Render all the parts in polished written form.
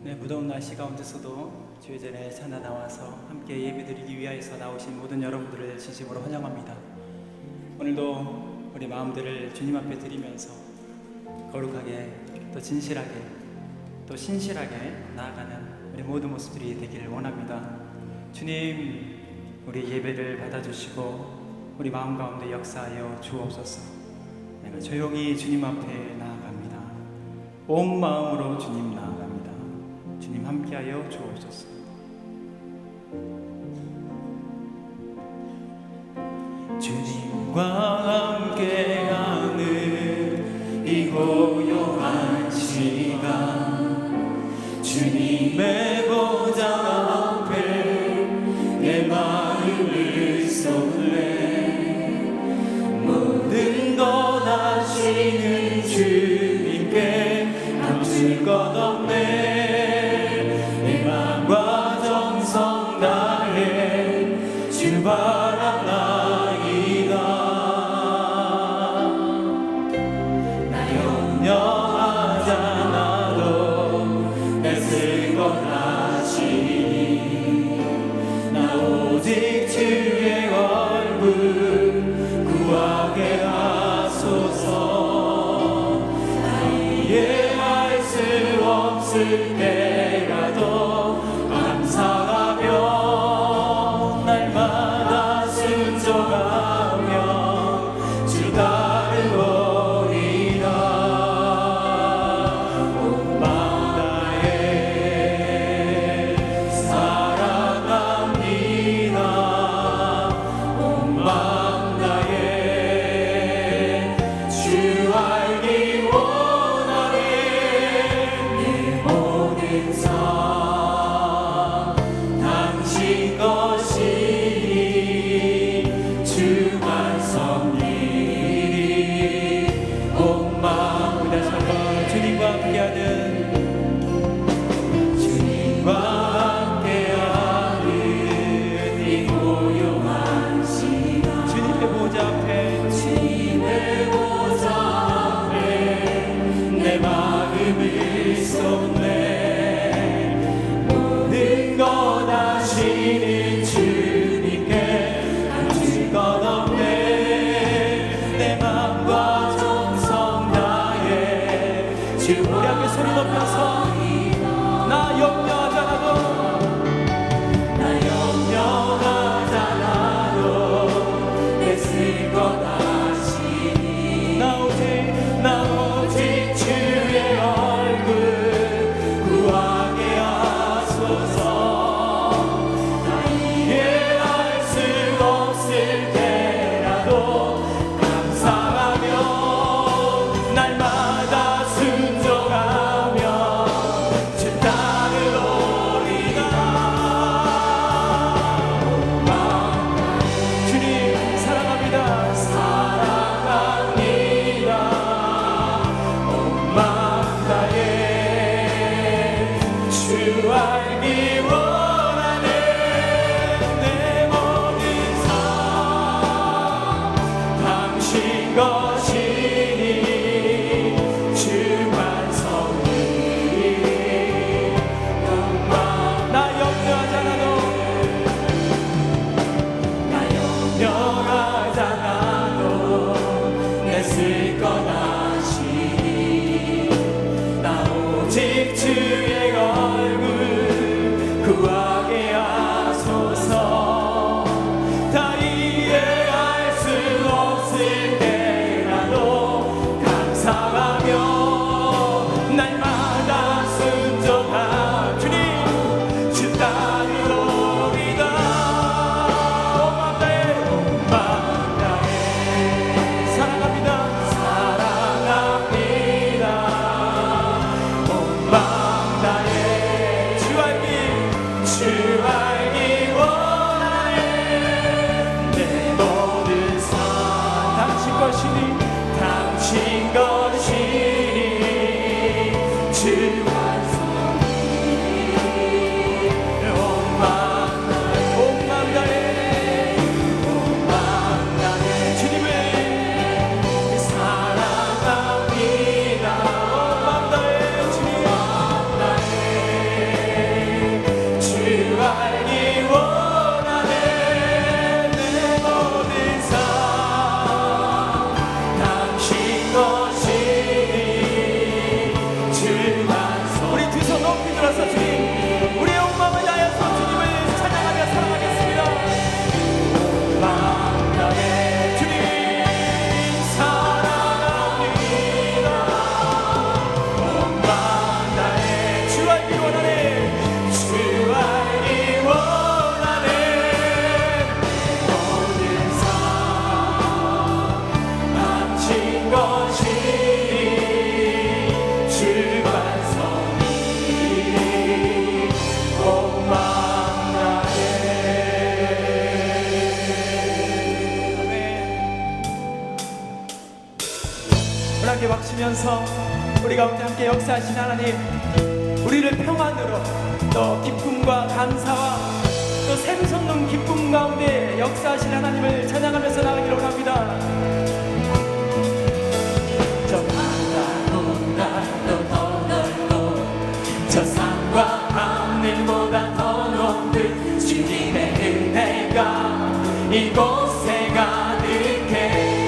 네, 무더운 날씨 가운데서도 주의 전에 찾아 나와서 함께 예배드리기 위하여서 나오신 모든 여러분들을 진심으로 환영합니다. 오늘도 우리 마음들을 주님 앞에 드리면서 거룩하게 또 진실하게 또 신실하게 나아가는 우리 모든 모습들이 되기를 원합니다. 주님, 우리 예배를 받아주시고 우리 마음 가운데 역사하여 주옵소서. 내가 조용히 주님 앞에 나아갑니다. 온 마음으로 주님 나아갑니다. 주님 함께하여 주옵소서. 주님과 함께하는 이 고요한 시간, 주님의 보좌 앞에 내 마음을 쏟네. 모든 것 아시는 주님께 감출 것 없네. 정성 다해 주 바라나이다. 나 염려하지 않아도 애쓸 것 아시니 나 오직 주의 얼굴 구하게 하소서. 나 이해할 수 없을 때라도 감사하며 날마다 순종하며 주 따르오리라. 온 마음 다해 사랑합니다. 온 마음 다해 주 알기 원하네. 내 모든 삶 것이니 주만 섬기리. 온 마음 다시 한번 주님과 함께하는 이 고요한 시간, 주님의 보좌 앞에 내 마음을 쏟네. 모든 것 아시는 주님께 감출 것 없네. 내 마음과 정성 다해 주 우리 함께 소리 높여서 나 염려하지 않아도 애쓸 것 아시니 나 오직 주의 얼굴 구하게 하소서. 나 이해할 수 없을 때라도 감사하며 날마다 순종하며 주 따르오리라. 주님 사랑합니다. 사랑합니다. 온 마음 다해 주 알기 원하네. 내 모든 삶 당신 것이니 주만 섬기리. 온 마음 나 염려하지 않아도 애쓸 것 아시니 나 오직 주의 얼굴 구하게 하소서. 다 이해할 수 없을 때라도 감사하며 날마다 순종하 주님 주 따르오리다. 온 마음 다해 사랑합니다. 온 마음 다해 주 알기 원하네. 내 모든 삶 당신 것이니 주만 섬기리. 온 마음 다해 주님을 사랑합니다. 온 마음 다해 주님 우리 함께 박수면서 우리 가운데 함께 역사하신 하나님, 우리를 평안으로 또 기쁨과 감사와 또 샘솟는 기쁨 가운데 역사하신 하나님을 찬양하면서 나가기를 원합니다. 저 바다보다도 더 넓고 저 산과 하늘보다 더 높은 주님의 은혜가 이곳에 가득해.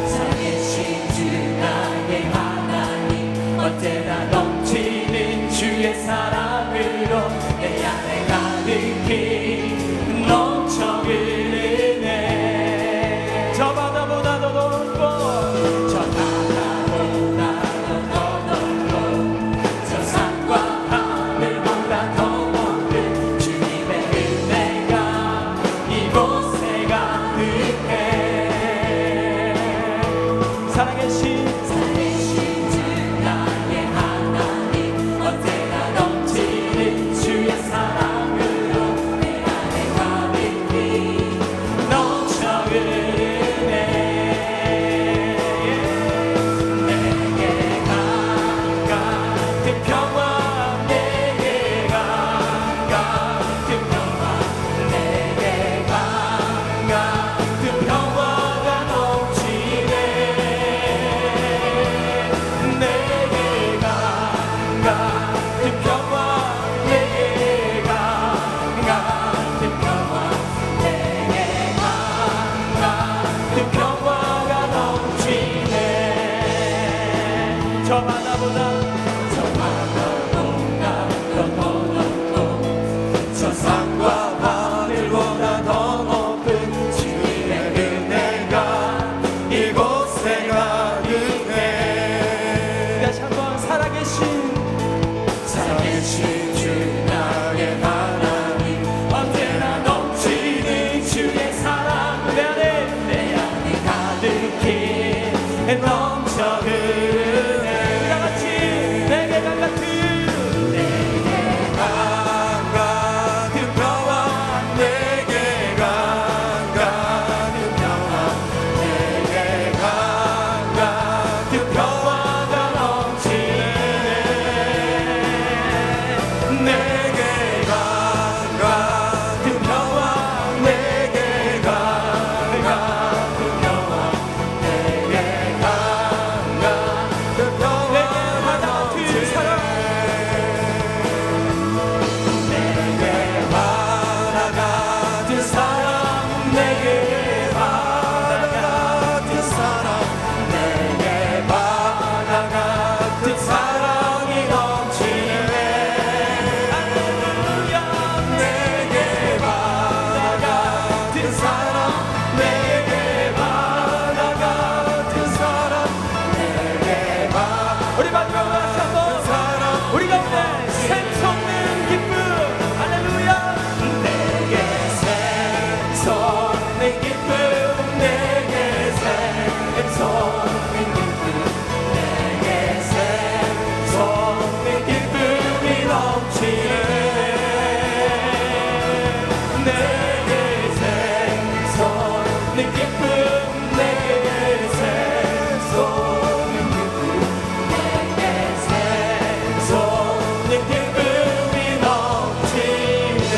살아계신 주 나의 하나님, 언제나 넘치는 주의 사랑으로 내 안에 가득히 넘쳐 흐르네. 저 바다보다도 높고 저 바다보다도 더 넓고 저 산과 하늘보다 더 높은 주님의 은혜가 이곳에 가득해. 살아계신 주 나의 하나님, 언제나 넘치는 주의 사랑으로 내 안에 가득히 넘쳐 흐르네. 내게 강같은 평화, 내게 강같은 평화, 내게 강같은 평화가 넘치네. 내게 강같은 평화, 내게 강같은 평화, 내게 강같은 평화가 넘치네. 저 바다보다 저 바다보다 더 높고 저 산과 하늘보다 더 높은 주님의 은혜가 이곳에 가득해. 다시 한번 살아계신 살아계신 주 나의 하나님, 언제나 넘치는 주의 사랑 내 안에 가득히 넘쳐 흐르네. 다같이 내게 강같은 강같은 평화, 내게 강같은 평화, 내게 강같은 평화가 넘치네. 내게 강같은 평화, 내게 강같은 평화, 내게 강같은 평화가 넘치네. 내게 바다 같은 사랑, 내게 바다 같은 사랑, 내게 바다 같은 사랑이 넘치네. 할렐루야. 내게 바다 같은 사랑, 내게 바다 같은 사랑, 내게 바다 우리 마지막으로 다시 한번 사랑, 우리 가운데 샘솟는 기쁨. 할렐루야. 내게 샘솟는 기쁨, 내게 샘솟는 기쁨, 내게 샘솟는 기쁨이 넘치네. 내게 샘솟는 기쁨, 내게 샘솟는 기쁨, 내게 샘솟는 기쁨이 넘치네.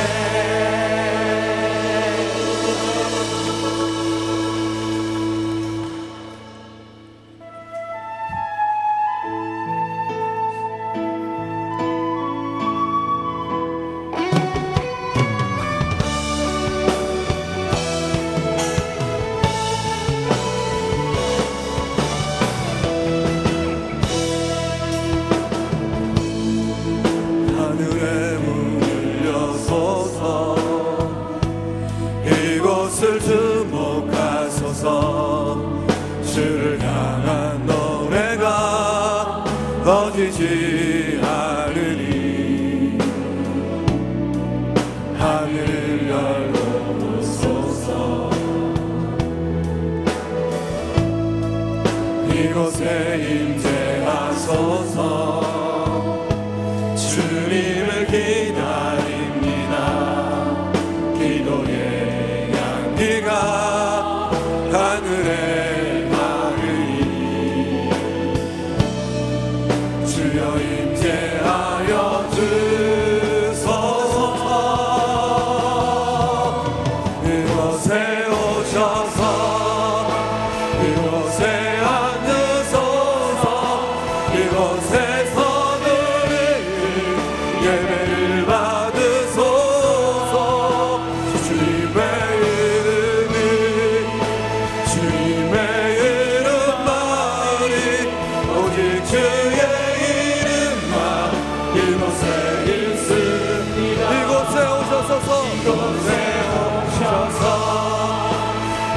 하늘의 문을 여소서, 이곳을 주목하소서. 주를 향한 노래가 꺼지지 않으니 하늘을 열어소서. 이곳에 임재하소서. 주님을 기다립니다. 기도의 향기가 하늘에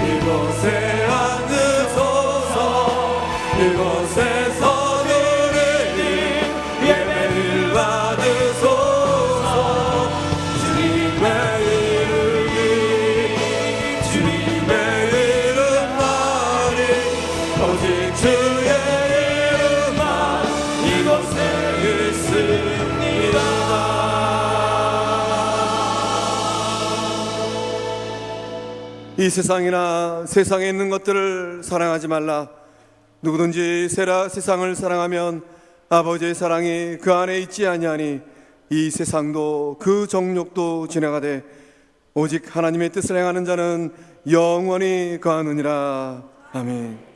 이곳에 앉으소서 이곳에서 누리니 예배를 받으소서 주님의 이름이 주님의 이름만이 오직 주의 이름만 이곳에 있습니다. 이 세상이나 세상에 있는 것들을 사랑하지 말라. 누구든지 세상을 사랑하면 아버지의 사랑이 그 안에 있지 아니하니 이 세상도 그 정욕도 지나가되 오직 하나님의 뜻을 행하는 자는 영원히 거하느니라. 아멘.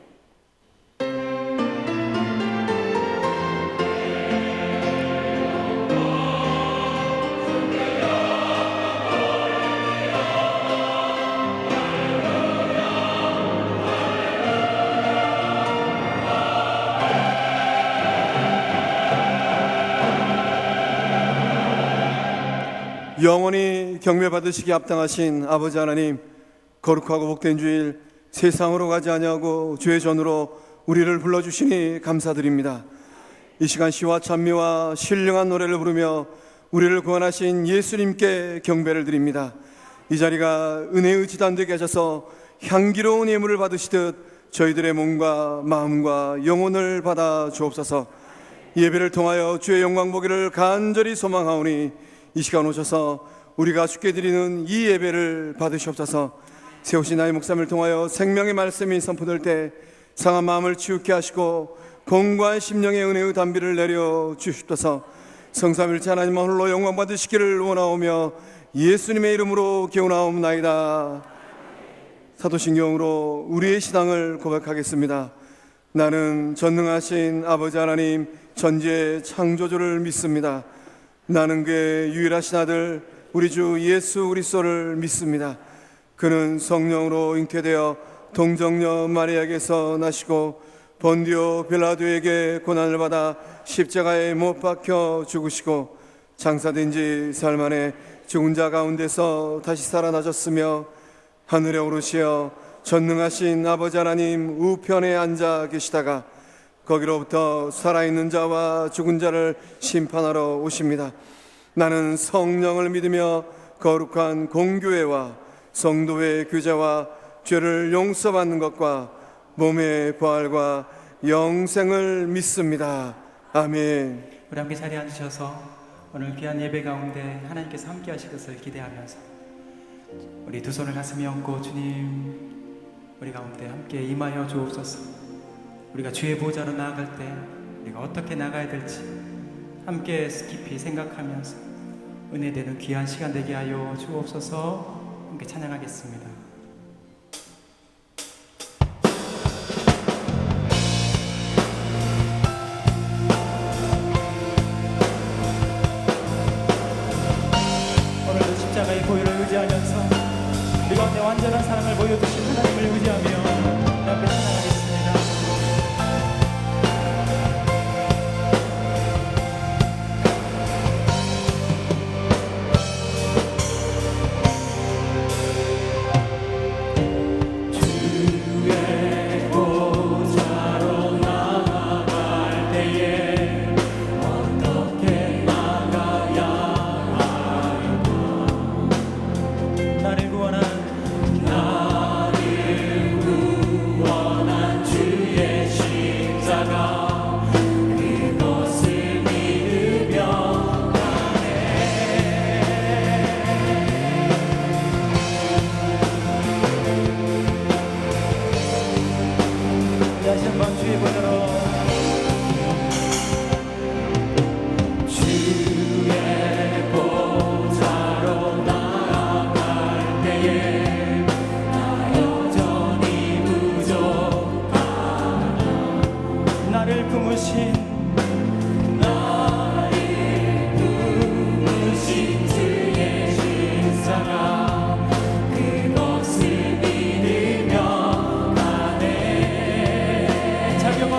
영원히 경배받으시기 합당하신 아버지 하나님, 거룩하고 복된 주일 세상으로 가지 아니하고 주의 전으로 우리를 불러주시니 감사드립니다. 이 시간 시와 찬미와 신령한 노래를 부르며 우리를 구원하신 예수님께 경배를 드립니다. 이 자리가 은혜의 지단 되게 하셔서 향기로운 예물을 받으시듯 저희들의 몸과 마음과 영혼을 받아 주옵소서. 예배를 통하여 주의 영광 보기를 간절히 소망하오니 이 시간 오셔서 우리가 주께 드리는 이 예배를 받으시옵소서. 세우신 나의 목삼을 통하여 생명의 말씀이 선포될 때 상한 마음을 치우게 하시고 공고한 심령의 은혜의 담비를 내려 주시옵소서. 성삼일체 하나님 홀로 영광 받으시기를 원하오며 예수님의 이름으로 기원하옵나이다. 사도신경으로 우리의 신앙을 고백하겠습니다. 나는 전능하신 아버지 하나님 전지의 창조주를 믿습니다. 나는 그의 유일하신 아들 우리 주 예수 그리스도를 믿습니다. 그는 성령으로 잉태되어 동정녀 마리아에게서 나시고 본디오 빌라도에게 고난을 받아 십자가에 못 박혀 죽으시고 장사된 지 사흘 만에 죽은 자 가운데서 다시 살아나셨으며 하늘에 오르시어 전능하신 아버지 하나님 우편에 앉아 계시다가 거기로부터 살아있는 자와 죽은 자를 심판하러 오십니다. 나는 성령을 믿으며 거룩한 공교회와 성도의 교제와 죄를 용서받는 것과 몸의 부활과 영생을 믿습니다. 아멘. 우리 함께 자리에 앉으셔서 오늘 귀한 예배 가운데 하나님께서 함께 하실 것을 기대하면서 우리 두 손을 가슴에 얹고 주님 우리 가운데 함께 임하여 주옵소서. 우리가 주의 보좌로 나아갈 때 우리가 어떻게 나가야 될지 함께 깊이 생각하면서 은혜되는 귀한 시간 되게 하여 주옵소서. 함께 찬양하겠습니다. 오늘도 십자가의 보혈을 의지하면서 우리 가운데 완전한 사랑을 보여주신 하나님을 의지하며 함께 찬양하겠습니다. 다시 한번 주의 보좌로 나아갈 때에 나 여전히 부족하다. 나를 품으신 주의 십자가 그것을 믿으며 자격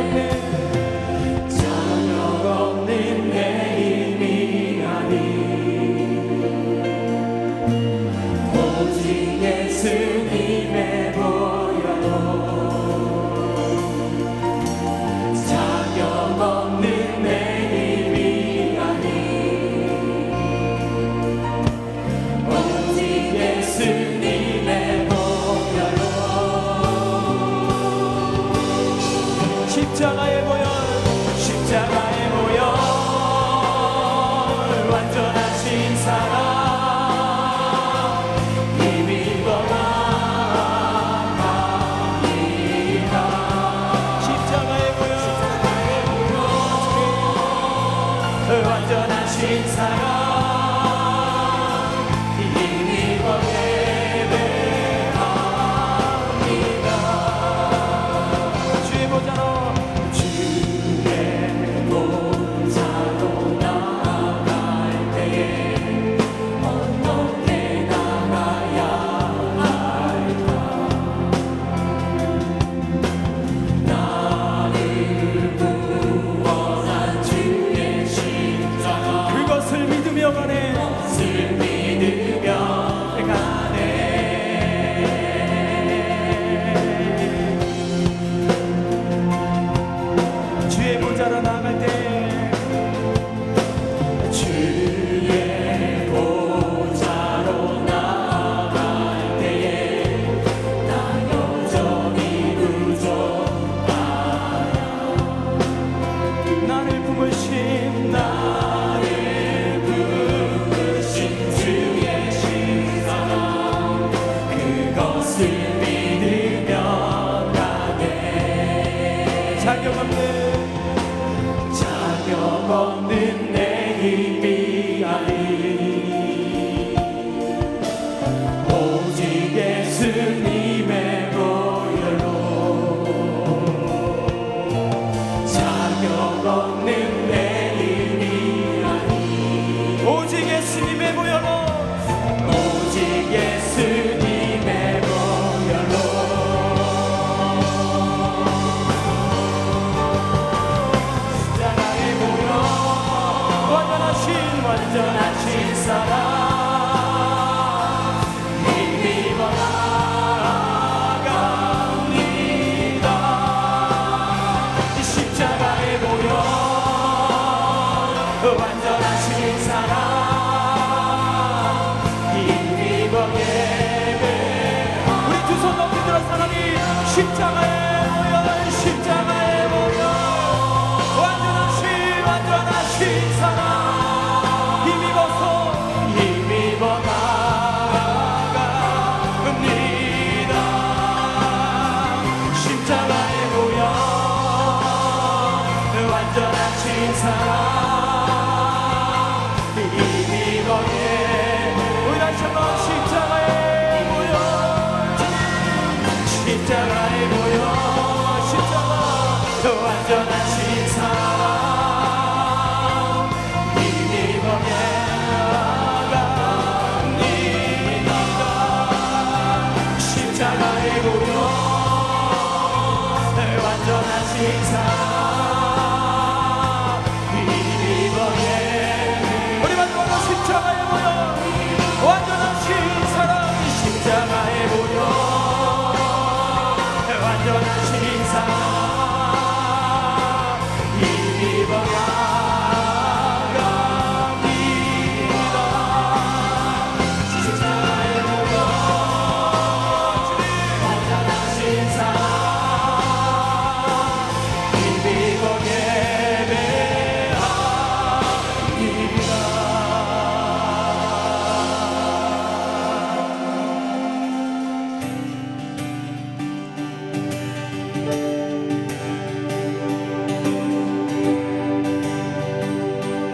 십자가의 보혈 십자가의 보혈 완전하신 사랑 힘입어 나갑니다. 십자가의 보혈 완전하신 사랑 힘입어 예배합니다. 주의 보좌로 그것을 믿으며 가네. 주의 보좌로 나갈 때 주의 보좌로 나갈 때에 나 여전히 부족하야. 나를 품으신 나를 부으신 주의 신사랑 그것을 믿으며 가네. 자격 없는 내 힘이 아니 오직 예수님의 보혈로 자격 없는 내 힘이 아니 오직 예수님의 보혈로 오직 예수님의 보혈로 십자가의 보혈 완전하신 사랑 힘입어 나갑니다. 십자가의 보혈 완전하신 사랑 힘입어 예배. 우리 두 손 높이 들어서 하나님 십자가의 보혈 십자가의 보혈 완전하신 사랑 힘입어 나갑니다. 십자가의 보혈 완전하신 사랑 힘입어 우리 다시 한번 십자가의 보혈 십자가의 보혈 십자가 완전하신 사랑 힘입어 십자가의 보혈 완전하신 사랑 힘입어 우리 마지막으로 십자가의 보혈 완전하신 사랑 십자가의 보혈 완전하신 사랑 힘입어 나갑니다. 십자가의 보혈 완전하신 사랑 힘입어 예배합니다.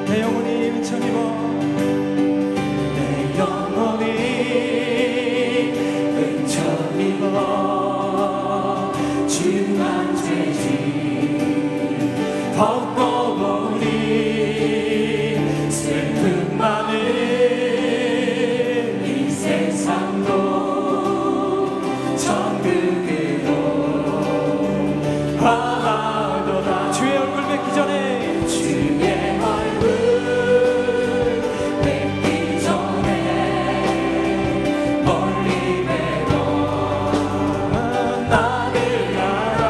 내 영혼이 은총입어 내 영혼이 은총입어 중한 죄짐 덮어보니 슬픔 많은 이 세상도 천국으로 화하도다. 주의 얼굴 뵙기 전에 주의 얼굴 뵙기 전에 멀리 뵈도 나를 알아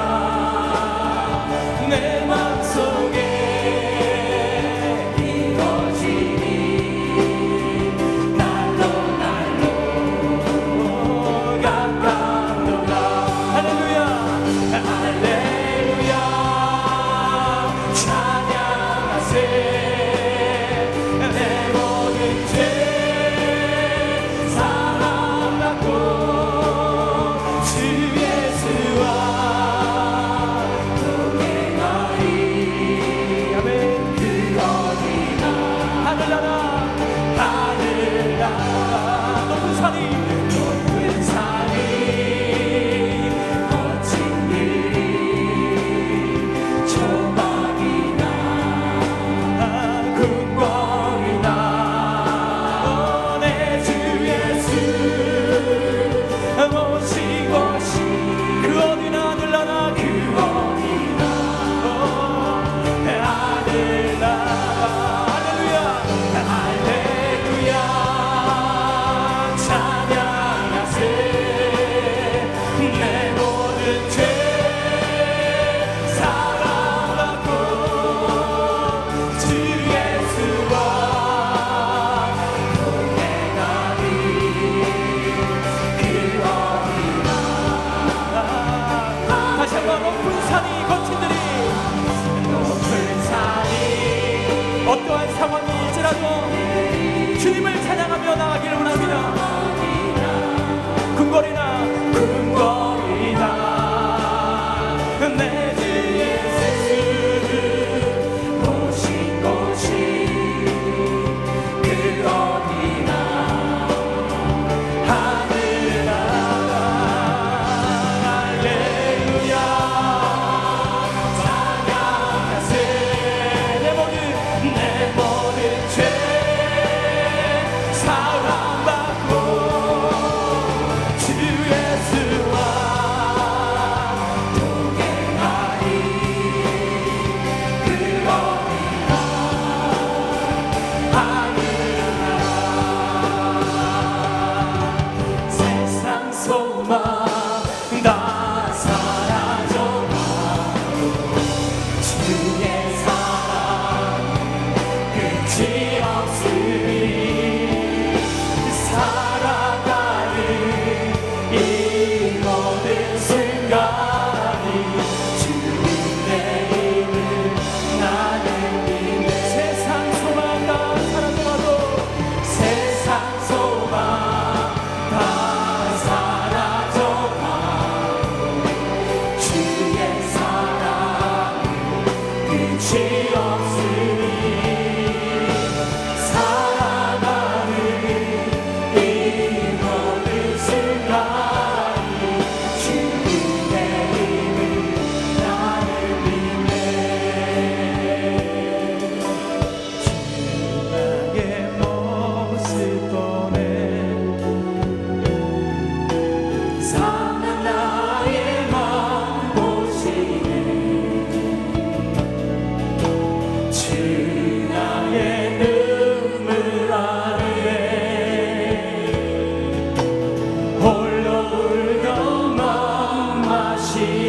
내 맘속에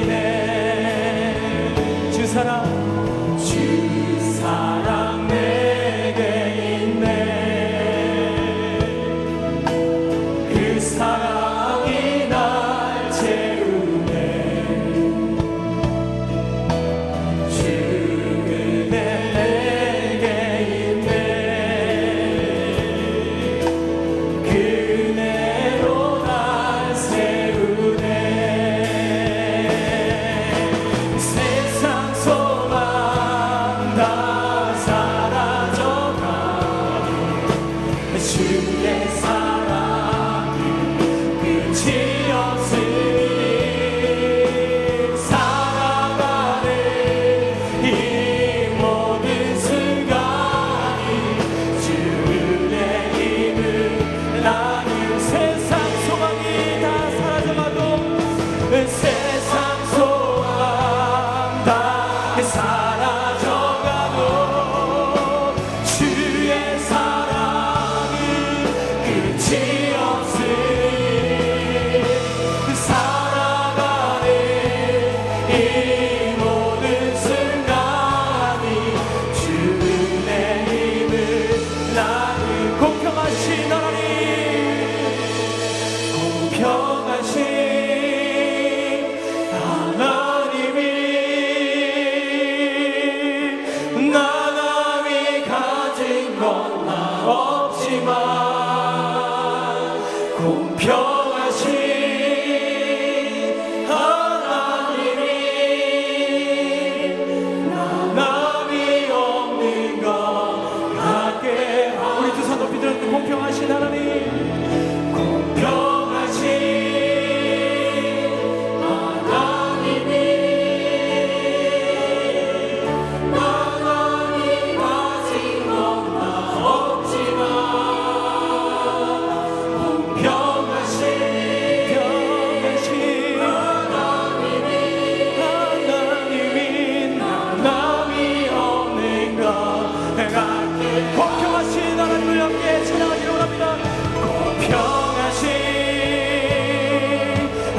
있네. 주 사랑 내게 있네. 그 사랑이 날 채우네. 주 그대 내게 있네. 그네로 날 세우네. 세상 소망 다 사라져가니 주의 사랑이 끝이 없으니 살아가는 이 모든 순간이 주의 힘을 나는 세상 소망이 다 사라져가도 세상 소망 다 사라져가도 주의 사랑은 끝이 없으니 살아가는 이 모든 순간이 주의 힘을 나는 공평하신 하나님, 공평하신 하나님이 나남이 가진 건 나 없지만 공평하신 하나님이 나남이 없는 것 같게. 우리 두 손 높이 들었는데 공평하신 하나님, 공평하신 하나님이 나남이 가진 건 나 없지만 공평하신 하나님이 나남이 없는 것 같게. 공평하신 하나님을 함께 찬양하기로 합니다. 공평하신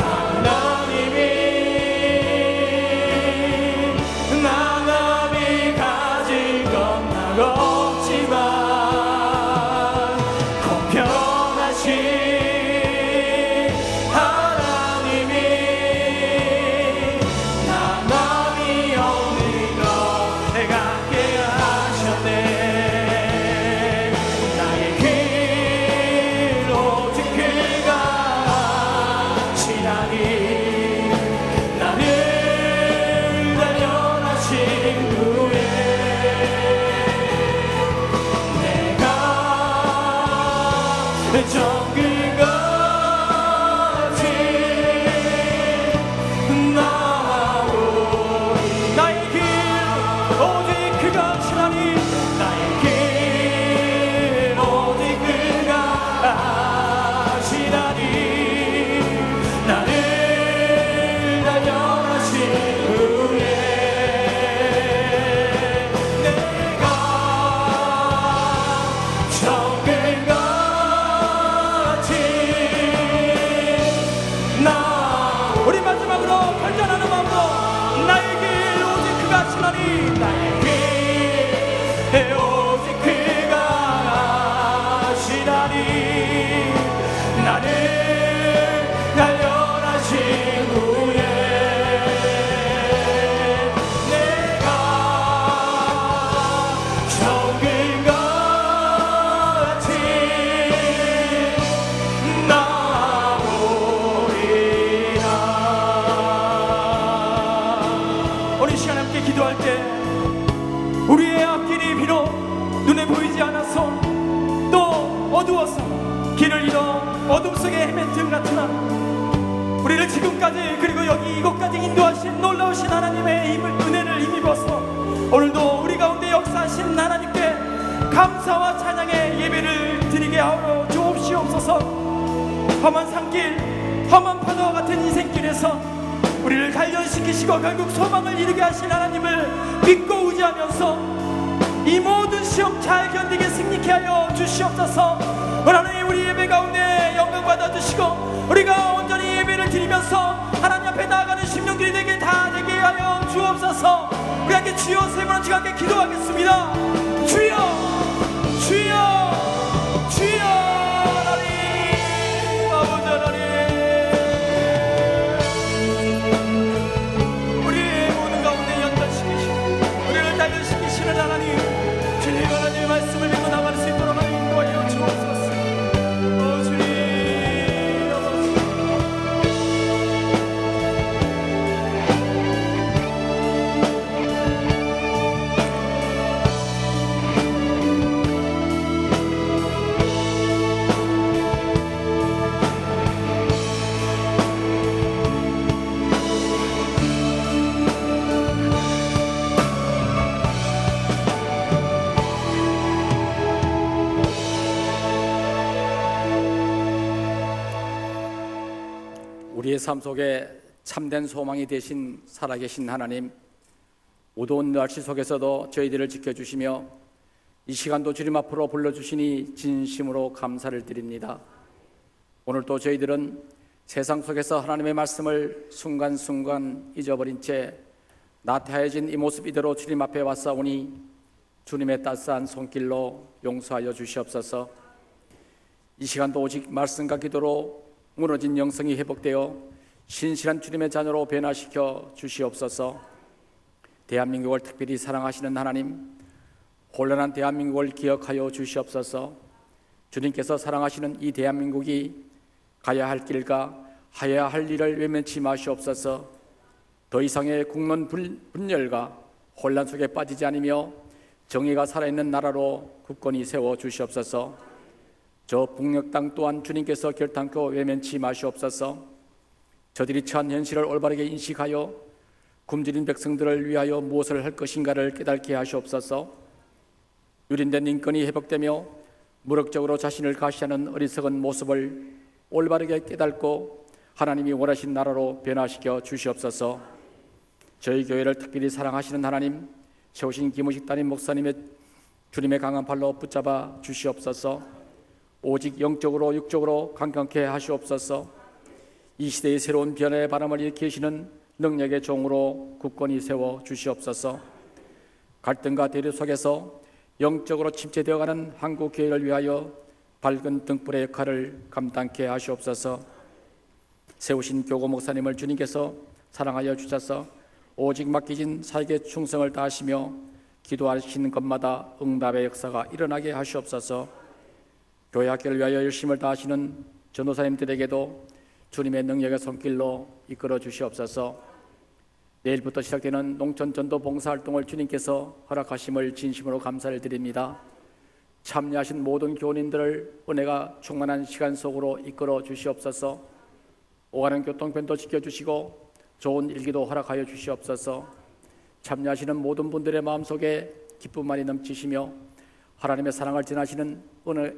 하나님이 나남이 가진 건 나 없지만 공평하신 하나님이 나남이 없는 것 같게 하셨네. 나의 길 오직 그가 지나니 나를 단련하신 후에 내가 정글같이 나오리. 나의 길 오직 그가 지나니 나의 길 오직 그가 지나니 나를 단련하신 후에 내가 정글같이 우리 마지막으로 결단하는 마음으로 나의 길 오직 그가 지나니 나의 길 오직 그가 지나니 나를 단련하신 후에 내가 정글같이 나오리라. 우리 시간 함께 기도할 때 우리의 앞길이 비록 눈에 보이지 않아서 또 어두워서 길을 잃어 어둠 속에 헤맨 등 같으나 우리를 지금까지 그리고 여기 이곳까지 인도하신 놀라우신 하나님의 힘을 은혜를 힘입어서 오늘도 우리 가운데 역사하신 하나님께 감사와 찬양의 예배를 드리게 하여 주옵시옵소서. 험한 산길 험한 파도와 같은 인생길에서 우리를 단련시키시고 결국 소망을 이루게 하신 하나님을 믿고 의지하면서 이 모든 시험 잘 견디게 승리케 하여 주시옵소서. 하나님, 우리 예배 가운데 영광 받아주시고 우리가 온전히 예배를 드리면서 하나님 앞에 나아가는 심령들이 다 되게 하여 주옵소서. 우리 함께 주여 세 번 같이 함께 기도하겠습니다. 주여, 주여, 주여. 하나님, 아버지 하나님, 우리의 모든 가운데 연단시키시고 우리를 단련시키시는 하나님, 주님 하나님의 말씀을 믿고 나갈 수 있도록 하나님 인도하여 주옵소서. 주님, 우리의 삶 속에 참된 소망이 되신 살아계신 하나님, 어두운 날씨 속에서도 저희들을 지켜주시며 이 시간도 주님 앞으로 불러주시니 진심으로 감사를 드립니다. 오늘 또 저희들은 세상 속에서 하나님의 말씀을 순간순간 잊어버린 채 나태해진 이 모습 이대로 주님 앞에 왔사오니 주님의 따스한 손길로 용서하여 주시옵소서. 이 시간도 오직 말씀과 기도로 무너진 영성이 회복되어 신실한 주님의 자녀로 변화시켜 주시옵소서. 대한민국을 특별히 사랑하시는 하나님, 혼란한 대한민국을 기억하여 주시옵소서. 주님께서 사랑하시는 이 대한민국이 가야 할 길과 하여야 할 일을 외면치 마시옵소서. 더 이상의 국론 분열과 혼란 속에 빠지지 않으며 정의가 살아있는 나라로 굳건히 세워 주시옵소서. 저 북녘 땅 또한 주님께서 결단코 외면치 마시옵소서. 저들이 처한 현실을 올바르게 인식하여 굶주린 백성들을 위하여 무엇을 할 것인가를 깨닫게 하시옵소서. 유린된 인권이 회복되며 무력적으로 자신을 가시하는 어리석은 모습을 올바르게 깨닫고 하나님이 원하신 나라로 변화시켜 주시옵소서. 저희 교회를 특별히 사랑하시는 하나님, 세우신 김우식 담임 목사님의 주님의 강한 팔로 붙잡아 주시옵소서. 오직 영적으로 육적으로 강건케 하시옵소서. 이 시대의 새로운 변화의 바람을 일으키시는 능력의 종으로 굳건히 세워 주시옵소서. 갈등과 대립 속에서 영적으로 침체되어가는 한국교회를 위하여 밝은 등불의 역할을 감당케 하시옵소서. 세우신 교구 목사님을 주님께서 사랑하여 주셔서 오직 맡기신 사역에 충성을 다하시며 기도하시는 것마다 응답의 역사가 일어나게 하시옵소서. 교회 학교를 위하여 열심을 다하시는 전도사님들에게도 주님의 능력의 손길로 이끌어 주시옵소서. 내일부터 시작되는 농촌 전도 봉사활동을 주님께서 허락하심을 진심으로 감사를 드립니다. 참여하신 모든 교우님들을 은혜가 충만한 시간 속으로 이끌어 주시옵소서. 오가는 교통편도 지켜주시고 좋은 일기도 허락하여 주시옵소서. 참여하시는 모든 분들의 마음속에 기쁨만이 넘치시며 하나님의 사랑을 전하시는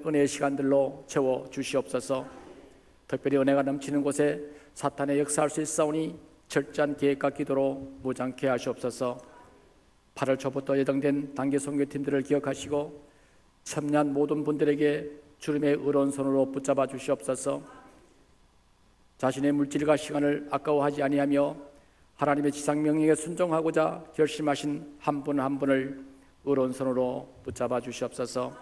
은혜의 시간들로 채워 주시옵소서. 특별히 은혜가 넘치는 곳에 사탄의 역사할 수 있사오니 철저한 계획과 기도로 무장케 하시옵소서. 8월 초부터 예정된 단기 선교팀들을 기억하시고 참여한 모든 분들에게 주님의 의로운 손으로 붙잡아 주시옵소서. 자신의 물질과 시간을 아까워하지 아니하며 하나님의 지상 명령에 순종하고자 결심하신 한 분 한 분을 의로운 손으로 붙잡아 주시옵소서.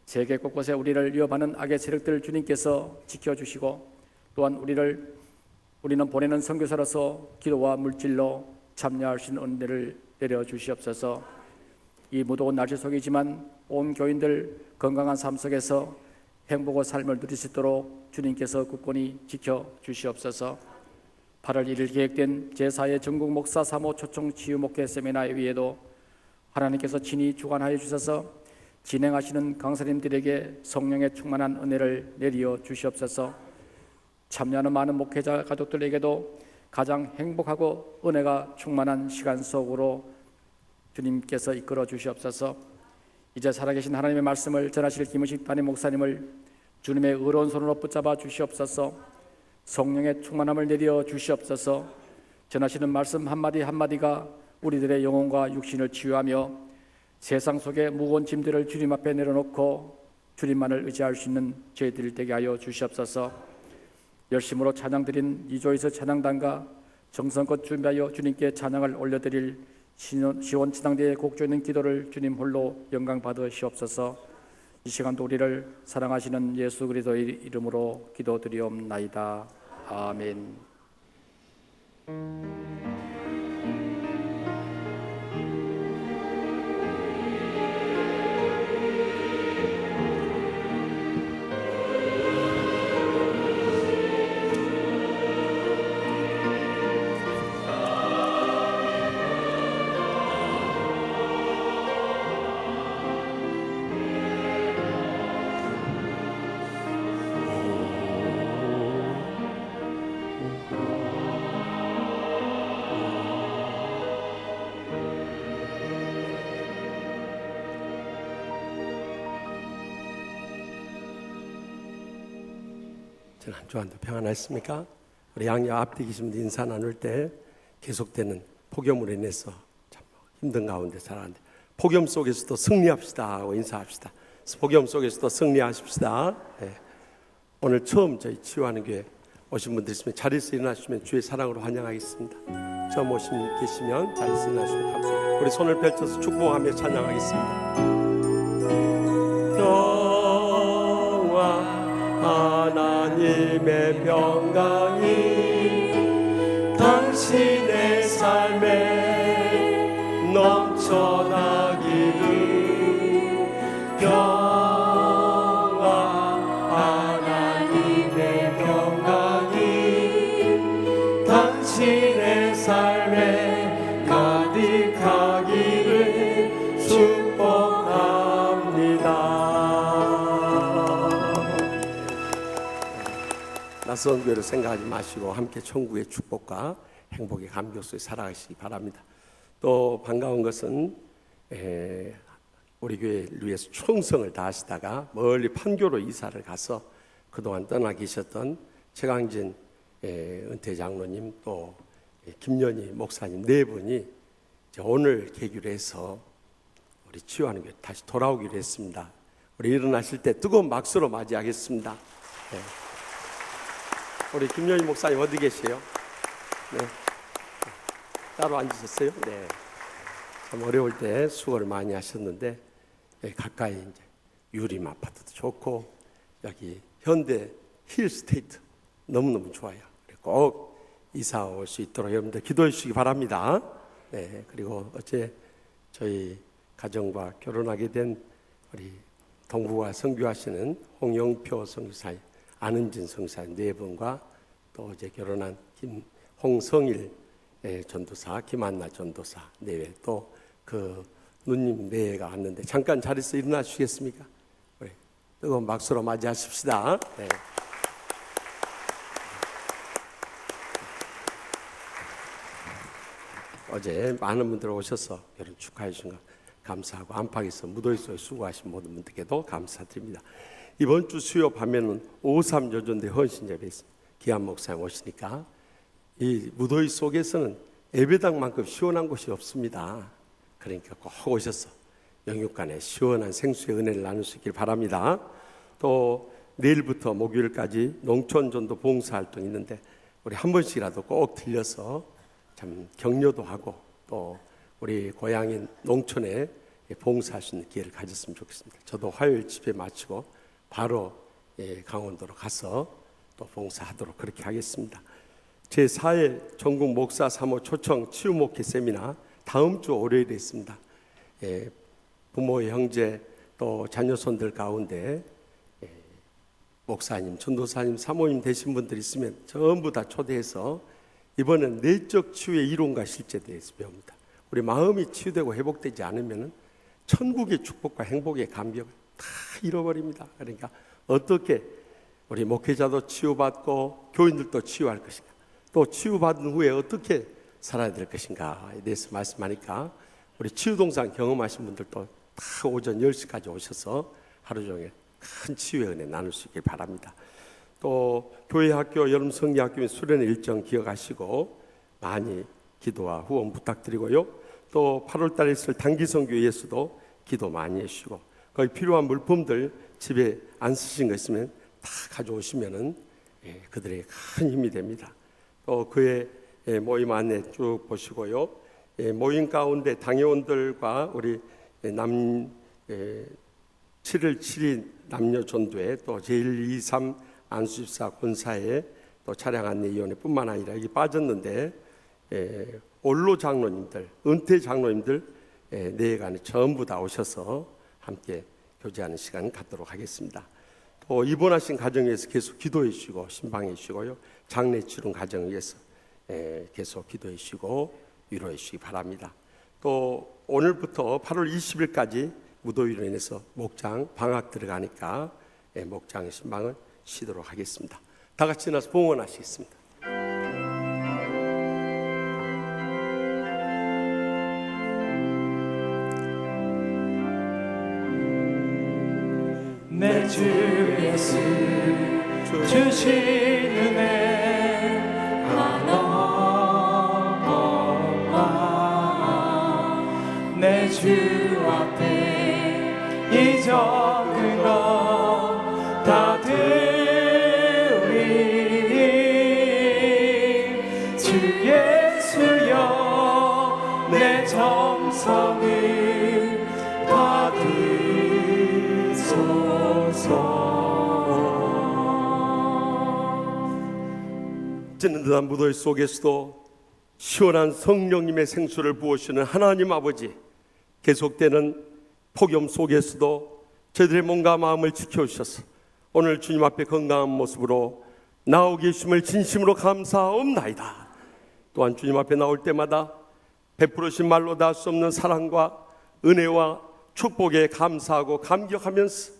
세계 곳곳에 우리를 위협하는 악의 세력들을 주님께서 지켜주시고 또한 우리는 보내는 선교사로서 기도와 물질로 참여할 수 있는 은혜를 내려주시옵소서. 이 무더운 날씨 속이지만 온 교인들 건강한 삶 속에서 행복한 삶을 누릴 수 있도록 주님께서 굳건히 지켜주시옵소서. 8월 1일 계획된 제4회 전국 목사 3호 초청 치유 목회 세미나에 위에도 하나님께서 친히 주관하여 주셔서 진행하시는 강사님들에게 성령의 충만한 은혜를 내리어 주시옵소서. 참여하는 많은 목회자 가족들에게도 가장 행복하고 은혜가 충만한 시간 속으로 주님께서 이끌어 주시옵소서. 이제 살아계신 하나님의 말씀을 전하실 김우식 담임 목사님을 주님의 의로운 손으로 붙잡아 주시옵소서. 성령의 충만함을 내려 주시옵소서. 전하시는 말씀 한마디 한마디가 우리들의 영혼과 육신을 치유하며 세상 속의 무거운 짐들을 주님 앞에 내려놓고 주님만을 의지할 수 있는 저희들 되게 하여 주시옵소서. 열심으로 찬양드린 이조이서 찬양단과 정성껏 준비하여 주님께 찬양을 올려드릴 시원지당대의 곡조 있는 기도를 주님 홀로 영광 받으시옵소서. 이 시간도 우리를 사랑하시는 예수 그리스도의 이름으로 기도드리옵나이다. 아멘. 한 주간도 평안하셨습니까? 우리 양옆 앞뒤 계신 분 인사 나눌 때 계속되는 폭염으로 인해서 참 힘든 가운데 살았는데 폭염 속에서도 승리합시다 하고 인사합시다. 폭염 속에서도 승리하십시다. 네. 오늘 처음 저희 치유하는 교회 오신 분들 있으면 자리에서 일어나시면 주의 사랑으로 환영하겠습니다. 처음 오신 분 계시면 자리에서 일어나시면 감사합니다. 우리 손을 펼쳐서 축복하며 찬양하겠습니다. 평화 하나님의 평강이 당신의 삶에 넘쳐나기를. 평화 하나님의 평강이 당신의 삶에 가득하기를 축복합니다. 낯선 교회를 생각하지 마시고 함께 천국의 축복과 행복의 감격 속에 살아가시기 바랍니다. 또 반가운 것은 우리 교회를 위해서 충성을 다하시다가 멀리 판교로 이사를 가서 그동안 떠나 계셨던 최강진 은퇴 장로님 또 김연희 목사님 네 분이 오늘 계기로 해서 우리 치유하는 교회 다시 돌아오기로 했습니다. 우리 일어나실 때 뜨거운 박수로 맞이하겠습니다. 네. 우리 김연희 목사님 어디 계세요? 네. 따로 앉으셨어요? 네. 참 어려울 때 수고를 많이 하셨는데 가까이 이제 유림 아파트도 좋고 여기 현대 힐스테이트 너무너무 좋아요. 꼭 이사 올 수 있도록 여러분들 기도해 주시기 바랍니다. 네. 그리고 어제 저희 가정과 결혼하게 된 우리 동부가 선교하시는 홍영표 선교사님, 안은진 선교사님 네 분과 또 어제 결혼한 홍성일 전도사, 김한나 전도사 내외 또 그 누님 내외가 왔는데 잠깐 자리에서 일어나 주시겠습니까? 우리 뜨거운 박수로 맞이하십시다. 네. 어제 많은 분들 오셔서 결혼 축하해 주신 것 감사하고 안팎에서 무더위 속에 수고하신 모든 분들께도 감사드립니다. 이번 주 수요 밤에는 5.3 여전대 헌신예배 있습니다. 기한 목사님 오시니까 이 무더위 속에서는 예배당만큼 시원한 곳이 없습니다. 그러니까 꼭 오셔서 영육간에 시원한 생수의 은혜를 나눌 수 있길 바랍니다. 또 내일부터 목요일까지 농촌전도 봉사활동이 있는데 우리 한 번씩이라도 꼭 들려서 참 격려도 하고 또 우리 고향인 농촌에 봉사할 수 있는 기회를 가졌으면 좋겠습니다. 저도 화요일 집회 마치고 바로 강원도로 가서 또 봉사하도록 그렇게 하겠습니다. 제4회 전국 목사 3호 초청 치유 목회 세미나 다음 주 월요일에 있습니다. 부모, 형제 또 자녀손들 가운데 목사님, 전도사님, 사모님 되신 분들 있으면 전부 다 초대해서 이번엔 내적 치유의 이론과 실제에 대해서 배웁니다. 우리 마음이 치유되고 회복되지 않으면 천국의 축복과 행복의 감격을 다 잃어버립니다. 그러니까 어떻게 우리 목회자도 치유받고 교인들도 치유할 것인가, 또 치유받은 후에 어떻게 살아야 될 것인가에 대해서 말씀하니까 우리 치유동산 경험하신 분들도 다 오전 10시까지 오셔서 하루 종일 큰 치유의 은혜 나눌 수 있길 바랍니다. 또 교회 학교 여름 성리학교 수련 일정 기억하시고 많이 기도와 후원 부탁드리고요. 또 8월 달에 있을 단기 선교회에서도 기도 많이 해주시고 거기 필요한 물품들 집에 안 쓰신 거 있으면 다 가져오시면은 그들에게 큰 힘이 됩니다. 또 그의 모임 안에 쭉 보시고요. 모임 가운데 당회원들과 우리 7월 7일 남녀 전도회 또 제1, 2, 3 안수집사 권사회 또 차량 안내위원회뿐만 아니라 여기 빠졌는데 원로 장로님들, 은퇴 장로님들 내외간에 전부 다 오셔서 함께 교제하는 시간 갖도록 하겠습니다. 또 입원하신 가정에 위해서 계속 기도해 주시고 신방해 주시고요. 장례 치른 가정을 위해서 계속 기도해 주시고 위로해 주시기 바랍니다. 또 오늘부터 8월 20일까지 무더위로 인해서 목장 방학 들어가니까 목장 신방을 쉬도록 하겠습니다. 다 같이 나서 봉헌하시겠습니다. 내 주 예수 주신 은혜 한없없나 내 주 앞에 이 적은 다 드리 주 예수여 내 정성을 받으소서. 찌는 듯한 무더위 속에서도 시원한 성령님의 생수를 부으시는 하나님 아버지, 계속되는 폭염 속에서도 저희들의 몸과 마음을 지켜주셔서 오늘 주님 앞에 건강한 모습으로 나오 계심을 진심으로 감사하옵나이다. 또한 주님 앞에 나올 때마다 베풀으신 말로 다 할 수 없는 사랑과 은혜와 축복에 감사하고 감격하면서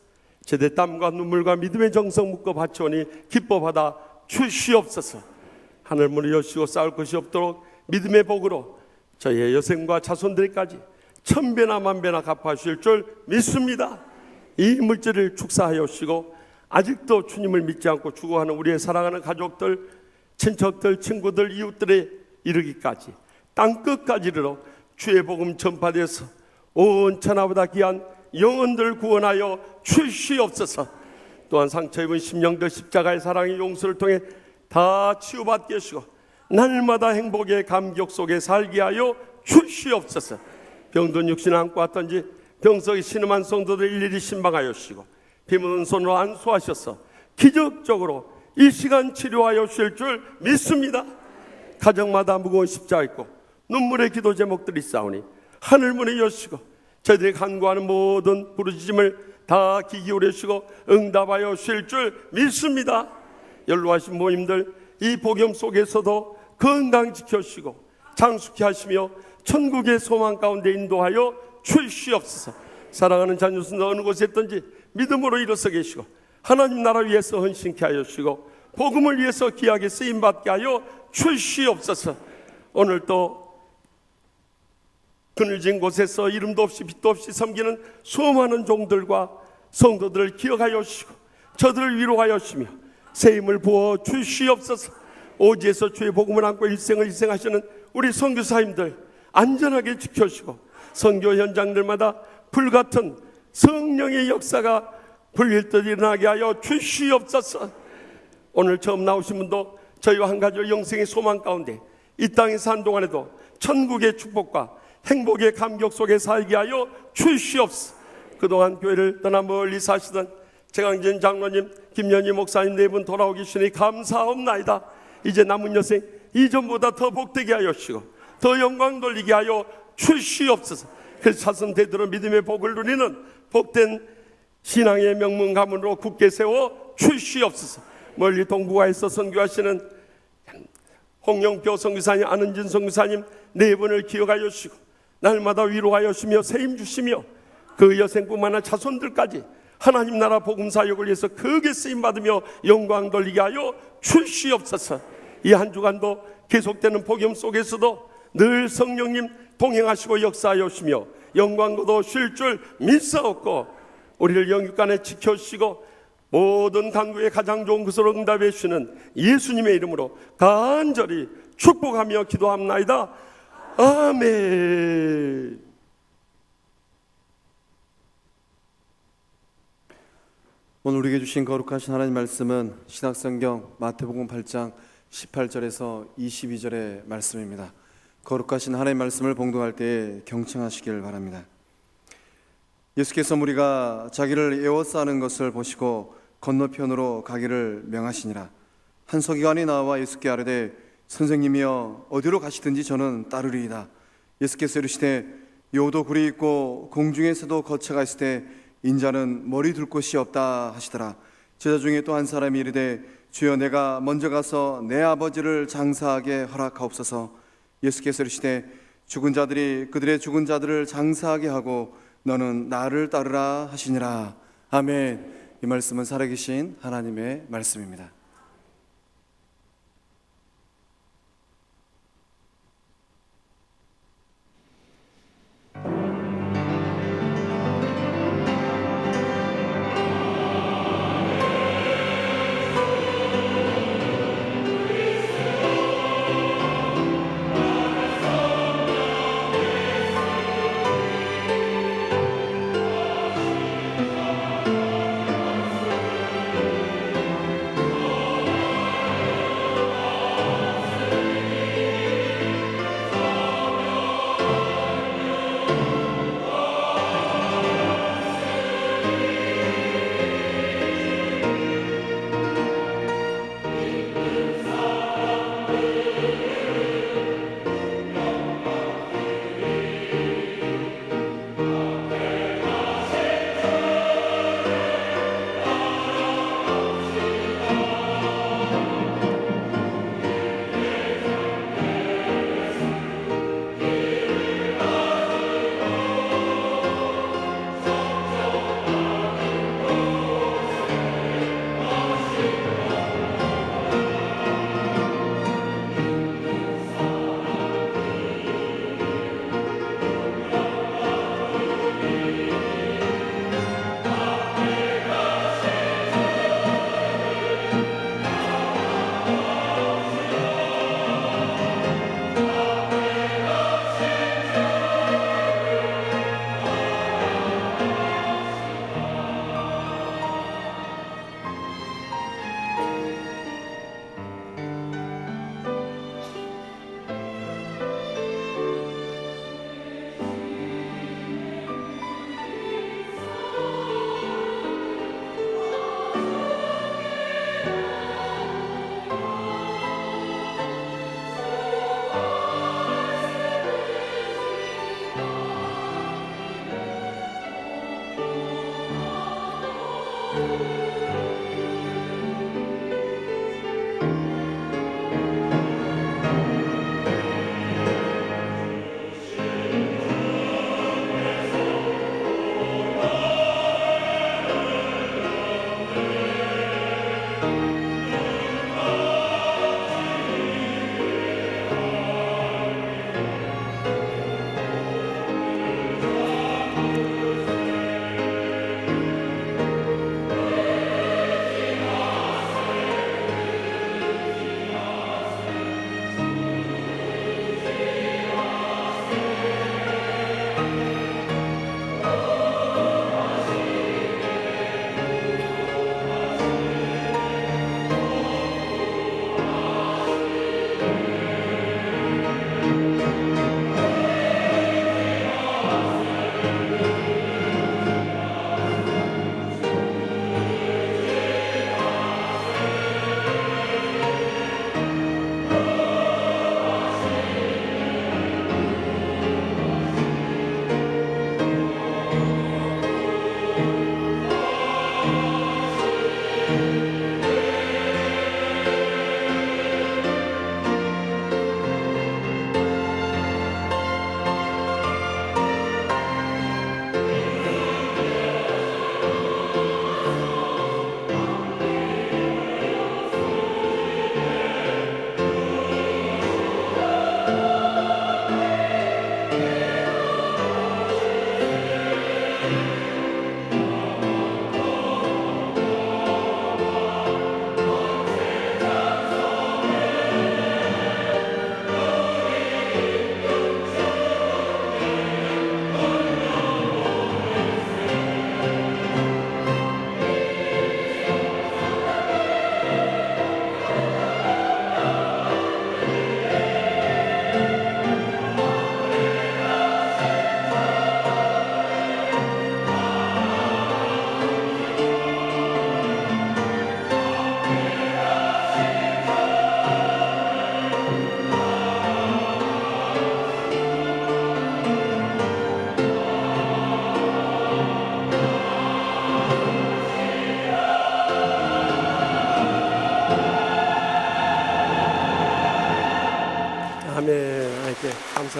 제대 땀과 눈물과 믿음의 정성 묶어 바쳐오니 기뻐 받아 주시옵소서. 하늘 문을 여시고 싸울 것이 없도록 믿음의 복으로 저희의 여생과 자손들까지 천배나 만배나 갚아주실 줄 믿습니다. 이 물질을 축사하여 주시고 아직도 주님을 믿지 않고 죽어가는 우리의 사랑하는 가족들, 친척들, 친구들, 이웃들에 이르기까지 땅끝까지 이르러 주의 복음 전파되어서 온 천하보다 귀한 영혼들 구원하여 주시옵소서. 또한 상처 입은 심령들 십자가의 사랑의 용서를 통해 다 치유받게 하시고 날마다 행복의 감격 속에 살게 하여 주시옵소서. 병든 육신을 안고 왔던지 병석이 신음한 성도들 일일이 신방하여 주시고 피 묻은 손으로 안수하셔서 기적적으로 이 시간 치료하여 주실 줄 믿습니다. 가정마다 무거운 십자가 있고 눈물의 기도 제목들이 싸우니 하늘 문을 여시고 저희들이 간구하는 모든 부르짖음을 다 귀 기울여 주시고 응답하여 주실 줄 믿습니다. 연로하신 모임들 이 복염 속에서도 건강 지켜주시고 장수케 하시며 천국의 소망 가운데 인도하여 주시옵소서. 사랑하는 자녀순도 어느 곳에 있든지 믿음으로 일어서 계시고 하나님 나라 위해서 헌신케 하여 주시고 복음을 위해서 귀하게 쓰임받게 하여 주시옵소서. 오늘 또 그늘진 곳에서 이름도 없이 빛도 없이 섬기는 수많은 종들과 성도들을 기억하여 주시고 저들을 위로하여 주시며 새 힘을 부어 주시옵소서. 오지에서 주의 복음을 안고 일생을 희생하시는 우리 선교사님들 안전하게 지켜주시고 선교 현장들마다 불같은 성령의 역사가 불릴 듯 일어나게 하여 주시옵소서. 오늘 처음 나오신 분도 저희와 한 가지 영생의 소망 가운데 이 땅에 산 동안에도 천국의 축복과 행복의 감격 속에 살게 하여 주시옵소서. 그동안 교회를 떠나 멀리 사시던 최강진 장로님, 김연희 목사님 네 분 돌아오기 주시니 감사옵나이다. 이제 남은 여생 이전보다 더 복되게 하여 주시고 더 영광 돌리게 하여 주시옵소서. 그래서 자손 대대로 믿음의 복을 누리는 복된 신앙의 명문 가문으로 굳게 세워 주시옵소서. 멀리 동북아에서 선교하시는 홍영표 선교사님, 안은진 선교사님 네 분을 기억하여 주시고 날마다 위로하여 주시며 세임 주시며 그 여생뿐만 아니라 자손들까지 하나님 나라 복음 사역을 위해서 크게 쓰임 받으며 영광 돌리게 하여 주시옵소서. 이 한 주간도 계속되는 복음 속에서도 늘 성령님 동행하시고 역사하여 주시며 영광 거두실 줄 믿사옵고 우리를 영육간에 지켜주시고 모든 간구에 가장 좋은 것으로 응답해 주시는 예수님의 이름으로 간절히 축복하며 기도합나이다. 아멘. 오늘 우리에게 주신 거룩하신 하나님 말씀은 신약성경 마태복음 8장 18절에서 22절의 말씀입니다. 거룩하신 하나님 말씀을 봉독할 때에 경청하시길 바랍니다. 예수께서 무리가 자기를 에워싸는 것을 보시고 건너편으로 가기를 명하시니라. 한 서기관이 나와 예수께 아뢰되 선생님이여 어디로 가시든지 저는 따르리이다. 예수께서 이르시되 요도 굴이 있고 공중에서도 거처가 있을 때 인자는 머리 둘 곳이 없다 하시더라. 제자 중에 또 한 사람이 이르되 주여 내가 먼저 가서 내 아버지를 장사하게 허락하옵소서. 예수께서 이르시되 죽은 자들이 그들의 죽은 자들을 장사하게 하고 너는 나를 따르라 하시니라. 아멘. 이 말씀은 살아계신 하나님의 말씀입니다.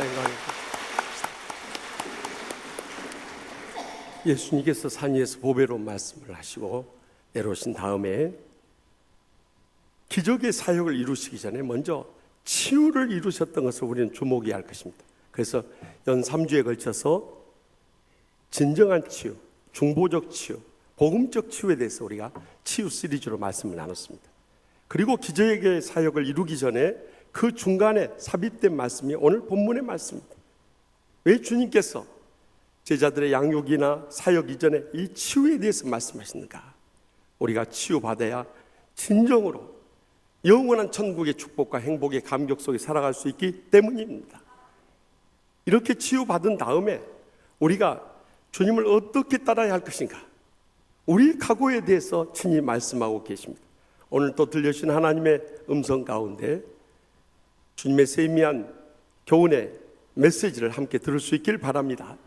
감사 영광입니다. 예수님께서 산 위에서 보배로운 말씀을 하시고 내려오신 다음에 기적의 사역을 이루시기 전에 먼저 치유를 이루셨던 것을 우리는 주목해야 할 것입니다. 그래서 연 3주에 걸쳐서 진정한 치유, 중보적 치유, 복음적 치유에 대해서 우리가 치유 시리즈로 말씀을 나눴습니다. 그리고 기적의 사역을 이루기 전에 그 중간에 삽입된 말씀이 오늘 본문의 말씀입니다. 왜 주님께서 제자들의 양육이나 사역 이전에 이 치유에 대해서 말씀하시는가? 우리가 치유받아야 진정으로 영원한 천국의 축복과 행복의 감격 속에 살아갈 수 있기 때문입니다. 이렇게 치유받은 다음에 우리가 주님을 어떻게 따라야 할 것인가? 우리의 각오에 대해서 친히 말씀하고 계십니다. 오늘 또 들려주신 하나님의 음성 가운데 주님의 세미한 교훈의 메시지를 함께 들을 수 있길 바랍니다.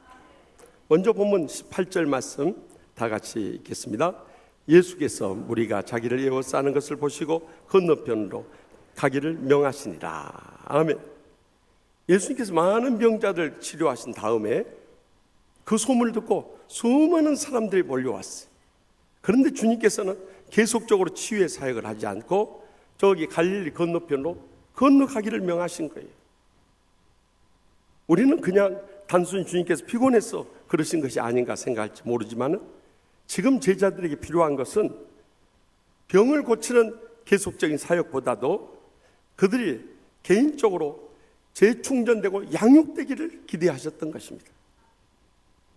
먼저 본문 18절 말씀 다 같이 읽겠습니다. 예수께서 무리가 자기를 에워싸는 것을 보시고 건너편으로 가기를 명하시니라. 아멘. 예수님께서 많은 병자들 치료하신 다음에 그 소문을 듣고 수많은 사람들이 몰려왔어요. 그런데 주님께서는 계속적으로 치유의 사역을 하지 않고 저기 갈릴리 건너편으로 건너가기를 명하신 거예요. 우리는 그냥 단순히 주님께서 피곤해서 그러신 것이 아닌가 생각할지 모르지만 지금 제자들에게 필요한 것은 병을 고치는 계속적인 사역보다도 그들이 개인적으로 재충전되고 양육되기를 기대하셨던 것입니다.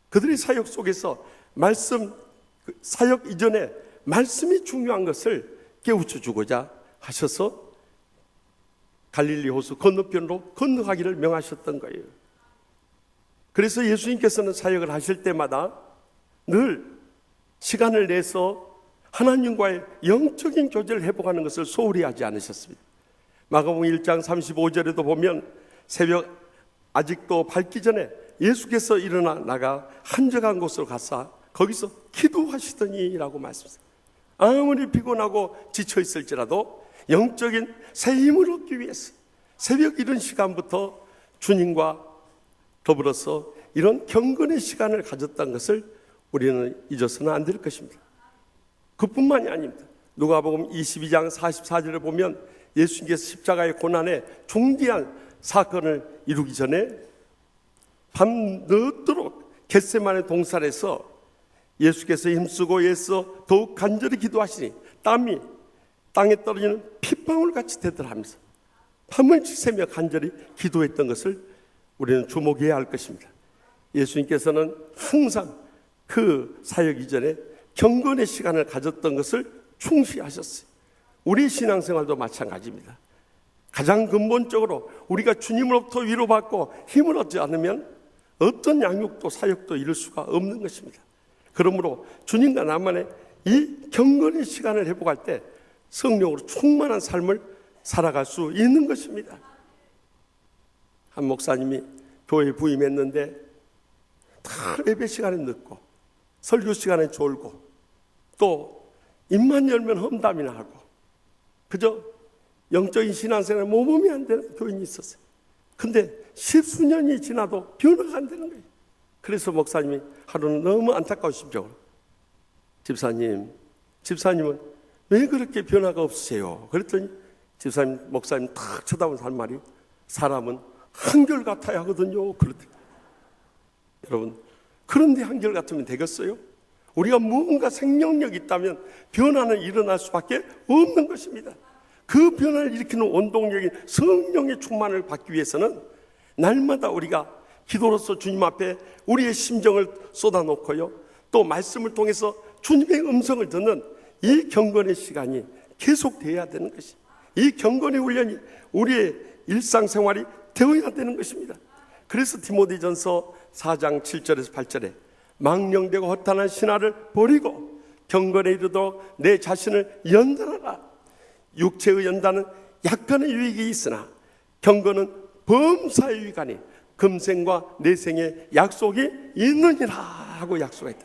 그들의 사역 속에서 말씀, 사역 이전에 말씀이 중요한 것을 깨우쳐 주고자 하셔서 갈릴리 호수 건너편으로 건너가기를 명하셨던 거예요. 그래서 예수님께서는 사역을 하실 때마다 늘 시간을 내서 하나님과의 영적인 교제를 회복하는 것을 소홀히 하지 않으셨습니다. 마가복음 1장 35절에도 보면 새벽 아직도 밝기 전에 예수께서 일어나 나가 한적한 곳으로 가사 거기서 기도하시더니 라고 말씀하셨어요. 아무리 피곤하고 지쳐 있을지라도 영적인 새 힘을 얻기 위해서 새벽 이른 시간부터 주님과 더불어서 이런 경건의 시간을 가졌다는 것을 우리는 잊어서는 안 될 것입니다. 그뿐만이 아닙니다. 누가복음 22장 44절을 보면 예수님께서 십자가의 고난에 중대한 사건을 이루기 전에 밤 늦도록 겟세마네 동산에서 예수께서 힘쓰고 애써 더욱 간절히 기도하시니 땀이 땅에 떨어지는 핏방울 같이 되더라면서 밤을 새며 간절히 기도했던 것을 우리는 주목해야 할 것입니다. 예수님께서는 항상 그 사역 이전에 경건의 시간을 가졌던 것을 충시하셨어요. 우리 신앙생활도 마찬가지입니다. 가장 근본적으로 우리가 주님으로부터 위로받고 힘을 얻지 않으면 어떤 양육도 사역도 이룰 수가 없는 것입니다. 그러므로 주님과 나만의 이 경건의 시간을 회복할 때 성령으로 충만한 삶을 살아갈 수 있는 것입니다. 한 목사님이 교회에 부임했는데 다 예배 시간에 늦고 설교 시간에 졸고 또 입만 열면 험담이나 하고 그저 영적인 신앙생활에 모범이 안 되는 교인이 있었어요. 근데 10수년이 지나도 변화가 안 되는 거예요. 그래서 목사님이 하루는 너무 안타까우신 적으로 집사님은 왜 그렇게 변화가 없으세요? 그랬더니 목사님 탁 쳐다보면서 한 말이 사람은 한결같아야 하거든요. 그러더라고요. 여러분, 그런데 한결같으면 되겠어요? 우리가 무언가 생명력이 있다면 변화는 일어날 수밖에 없는 것입니다. 그 변화를 일으키는 원동력인 성령의 충만을 받기 위해서는 날마다 우리가 기도로서 주님 앞에 우리의 심정을 쏟아놓고요, 또 말씀을 통해서 주님의 음성을 듣는 이 경건의 시간이 계속돼야 되는 것이, 이 경건의 훈련이 우리의 일상생활이 되어야 되는 것입니다. 그래서 디모데전서 4장 7절에서 8절에 망령되고 허탄한 신화를 버리고 경건에 이르도록 내 자신을 연단하라. 육체의 연단은 약간의 유익이 있으나 경건은 범사의 유익이 아니 금생과 내생의 약속이 있느니라 하고 약속했다.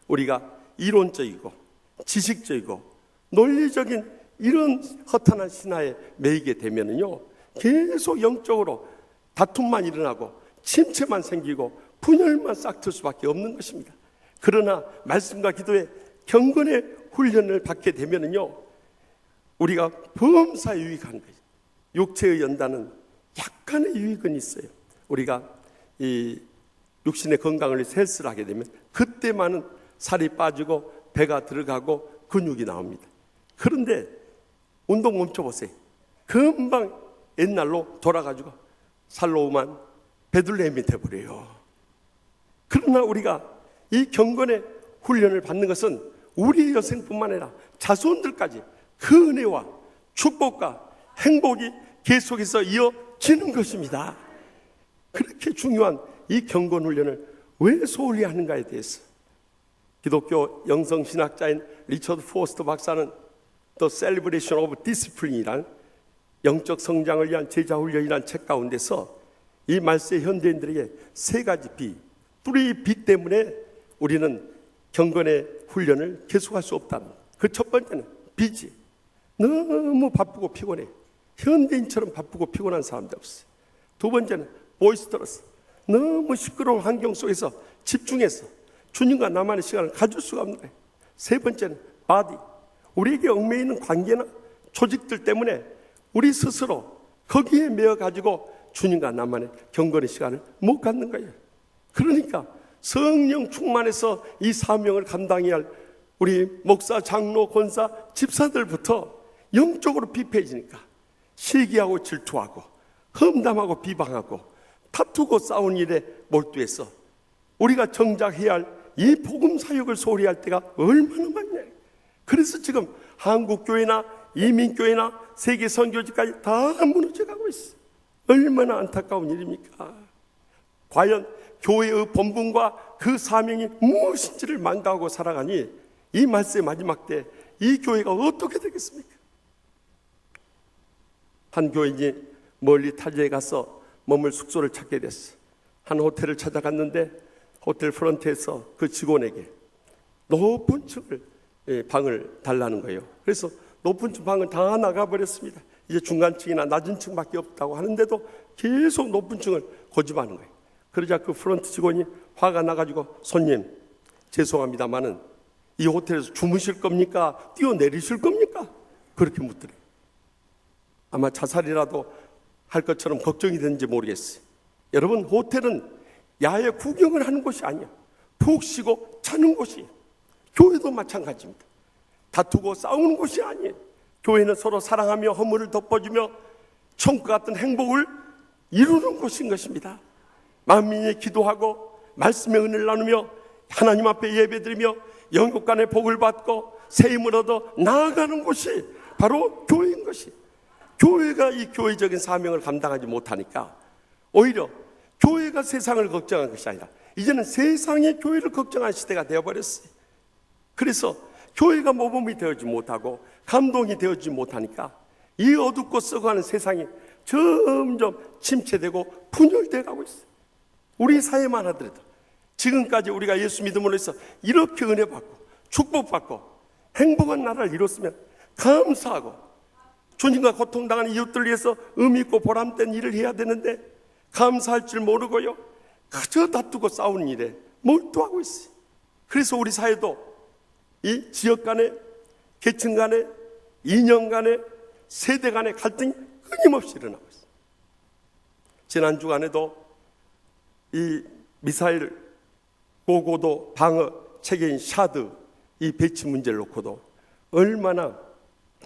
우리가 이론적이고 지식적이고 논리적인 이런 허탄한 신화에 매이게 되면요 계속 영적으로 다툼만 일어나고 침체만 생기고 분열만 싹틀 수밖에 없는 것입니다. 그러나 말씀과 기도에 경건의 훈련을 받게 되면은요, 우리가 범사에 유익한 거예요. 육체의 연단은 약간의 유익은 있어요. 우리가 이 육신의 건강을 위해서 헬스를 하게 되면 그때만은 살이 빠지고 배가 들어가고 근육이 나옵니다. 그런데 운동 멈춰보세요. 금방 옛날로 돌아가지고 살로만 베들레헴이 돼버려요. 그러나 우리가 이 경건의 훈련을 받는 것은 우리 여생뿐만 아니라 자손들까지 그 은혜와 축복과 행복이 계속해서 이어지는 것입니다. 그렇게 중요한 이 경건 훈련을 왜 소홀히 하는가에 대해서 기독교 영성신학자인 리처드 포스터 박사는 The Celebration of Discipline이란 영적 성장을 위한 제자훈련이라는 책 가운데서 이 말세 현대인들에게 세 가지 비 때문에 우리는 경건의 훈련을 계속할 수 없다는 거예요. 그 첫 번째는 비지. 너무 바쁘고 피곤해. 현대인처럼 바쁘고 피곤한 사람도 없어요. 두 번째는 보이스터러스. 너무 시끄러운 환경 속에서 집중해서 주님과 나만의 시간을 가질 수가 없는 거예요. 세 번째는 바디. 우리에게 얽매여 있는 관계나 조직들 때문에 우리 스스로 거기에 매여 가지고 주님과 나만의 경건의 시간을 못 갖는 거예요. 그러니까 성령 충만해서 이 사명을 감당해야 할 우리 목사, 장로, 권사, 집사들부터 영적으로 비폐해지니까 시기하고 질투하고 험담하고 비방하고 다투고 싸운 일에 몰두해서 우리가 정작 해야 할 이 복음 사역을 소홀히 할 때가 얼마나 많냐. 그래서 지금 한국교회나 이민교회나 세계 선교지까지 다 무너져가고 있어요. 얼마나 안타까운 일입니까? 과연 교회의 본분과 그 사명이 무엇인지를 망각하고 살아가니 이 말세의 마지막 때 이 교회가 어떻게 되겠습니까? 한 교인이 멀리 타지에 가서 머물 숙소를 찾게 됐어. 한 호텔을 찾아갔는데 호텔 프런트에서 그 직원에게 높은 층을 방을 달라는 거예요. 그래서 높은 층 방은 다 나가버렸습니다. 이제 중간층이나 낮은 층밖에 없다고 하는데도 계속 높은 층을 고집하는 거예요. 그러자 그 프런트 직원이 화가 나가지고 손님 죄송합니다마는 이 호텔에서 주무실 겁니까? 뛰어내리실 겁니까? 그렇게 묻더래요. 아마 자살이라도 할 것처럼 걱정이 되는지 모르겠어요. 여러분, 호텔은 야외 구경을 하는 곳이 아니야. 푹 쉬고 자는 곳이에요. 교회도 마찬가지입니다. 다투고 싸우는 곳이 아니에요. 교회는 서로 사랑하며 허물을 덮어주며 천국 같은 행복을 이루는 곳인 것입니다. 만민이 기도하고 말씀의 은혜를 나누며 하나님 앞에 예배드리며 영육 간의 복을 받고 새 힘을 얻어 나아가는 곳이 바로 교회인 것이. 교회가 이 교회적인 사명을 감당하지 못하니까 오히려 교회가 세상을 걱정한 것이 아니라 이제는 세상이 교회를 걱정하는 시대가 되어버렸어요. 그래서 교회가 모범이 되어지 못하고 감동이 되어지 못하니까 이 어둡고 썩어가는 세상이 점점 침체되고 분열되어 가고 있어요. 우리 사회만 하더라도 지금까지 우리가 예수 믿음으로 해서 이렇게 은혜 받고 축복받고 행복한 나라를 이뤘으면 감사하고 주님과 고통당하는 이웃들 위해서 의미 있고 보람된 일을 해야 되는데 감사할 줄 모르고요, 그저 다투고 싸우는 일에 몰두하고 있어요. 그래서 우리 사회도 이 지역 간의, 계층 간의, 이념 간의, 세대 간의 갈등이 끊임없이 일어나고 있어요. 지난 주간에도 이 미사일 고고도 방어 체계인 샤드 이 배치 문제를 놓고도 얼마나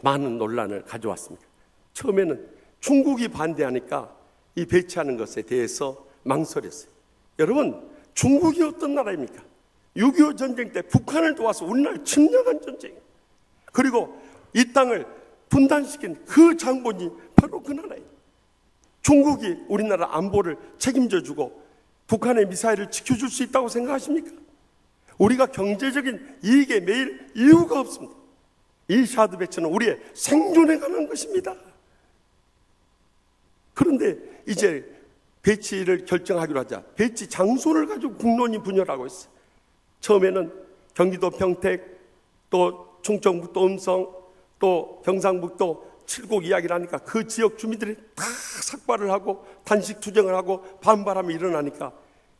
많은 논란을 가져왔습니까? 처음에는 중국이 반대하니까 이 배치하는 것에 대해서 망설였어요. 여러분, 중국이 어떤 나라입니까? 6.25 전쟁 때 북한을 도와서 우리나라를 침략한 전쟁이에요. 그리고 이 땅을 분단시킨 그 장본이 바로 그 나라예요. 중국이 우리나라 안보를 책임져주고 북한의 미사일을 지켜줄 수 있다고 생각하십니까? 우리가 경제적인 이익에 매일 이유가 없습니다. 이 샤드 배치는 우리의 생존에 관한 것입니다. 그런데 이제 배치를 결정하기로 하자 배치 장소를 가지고 국론이 분열하고 있어요. 처음에는 경기도 평택, 또 충청북도 음성, 또 경상북도 칠곡 이야기를 하니까 그 지역 주민들이 다 삭발을 하고 단식 투쟁을 하고 반발함이 일어나니까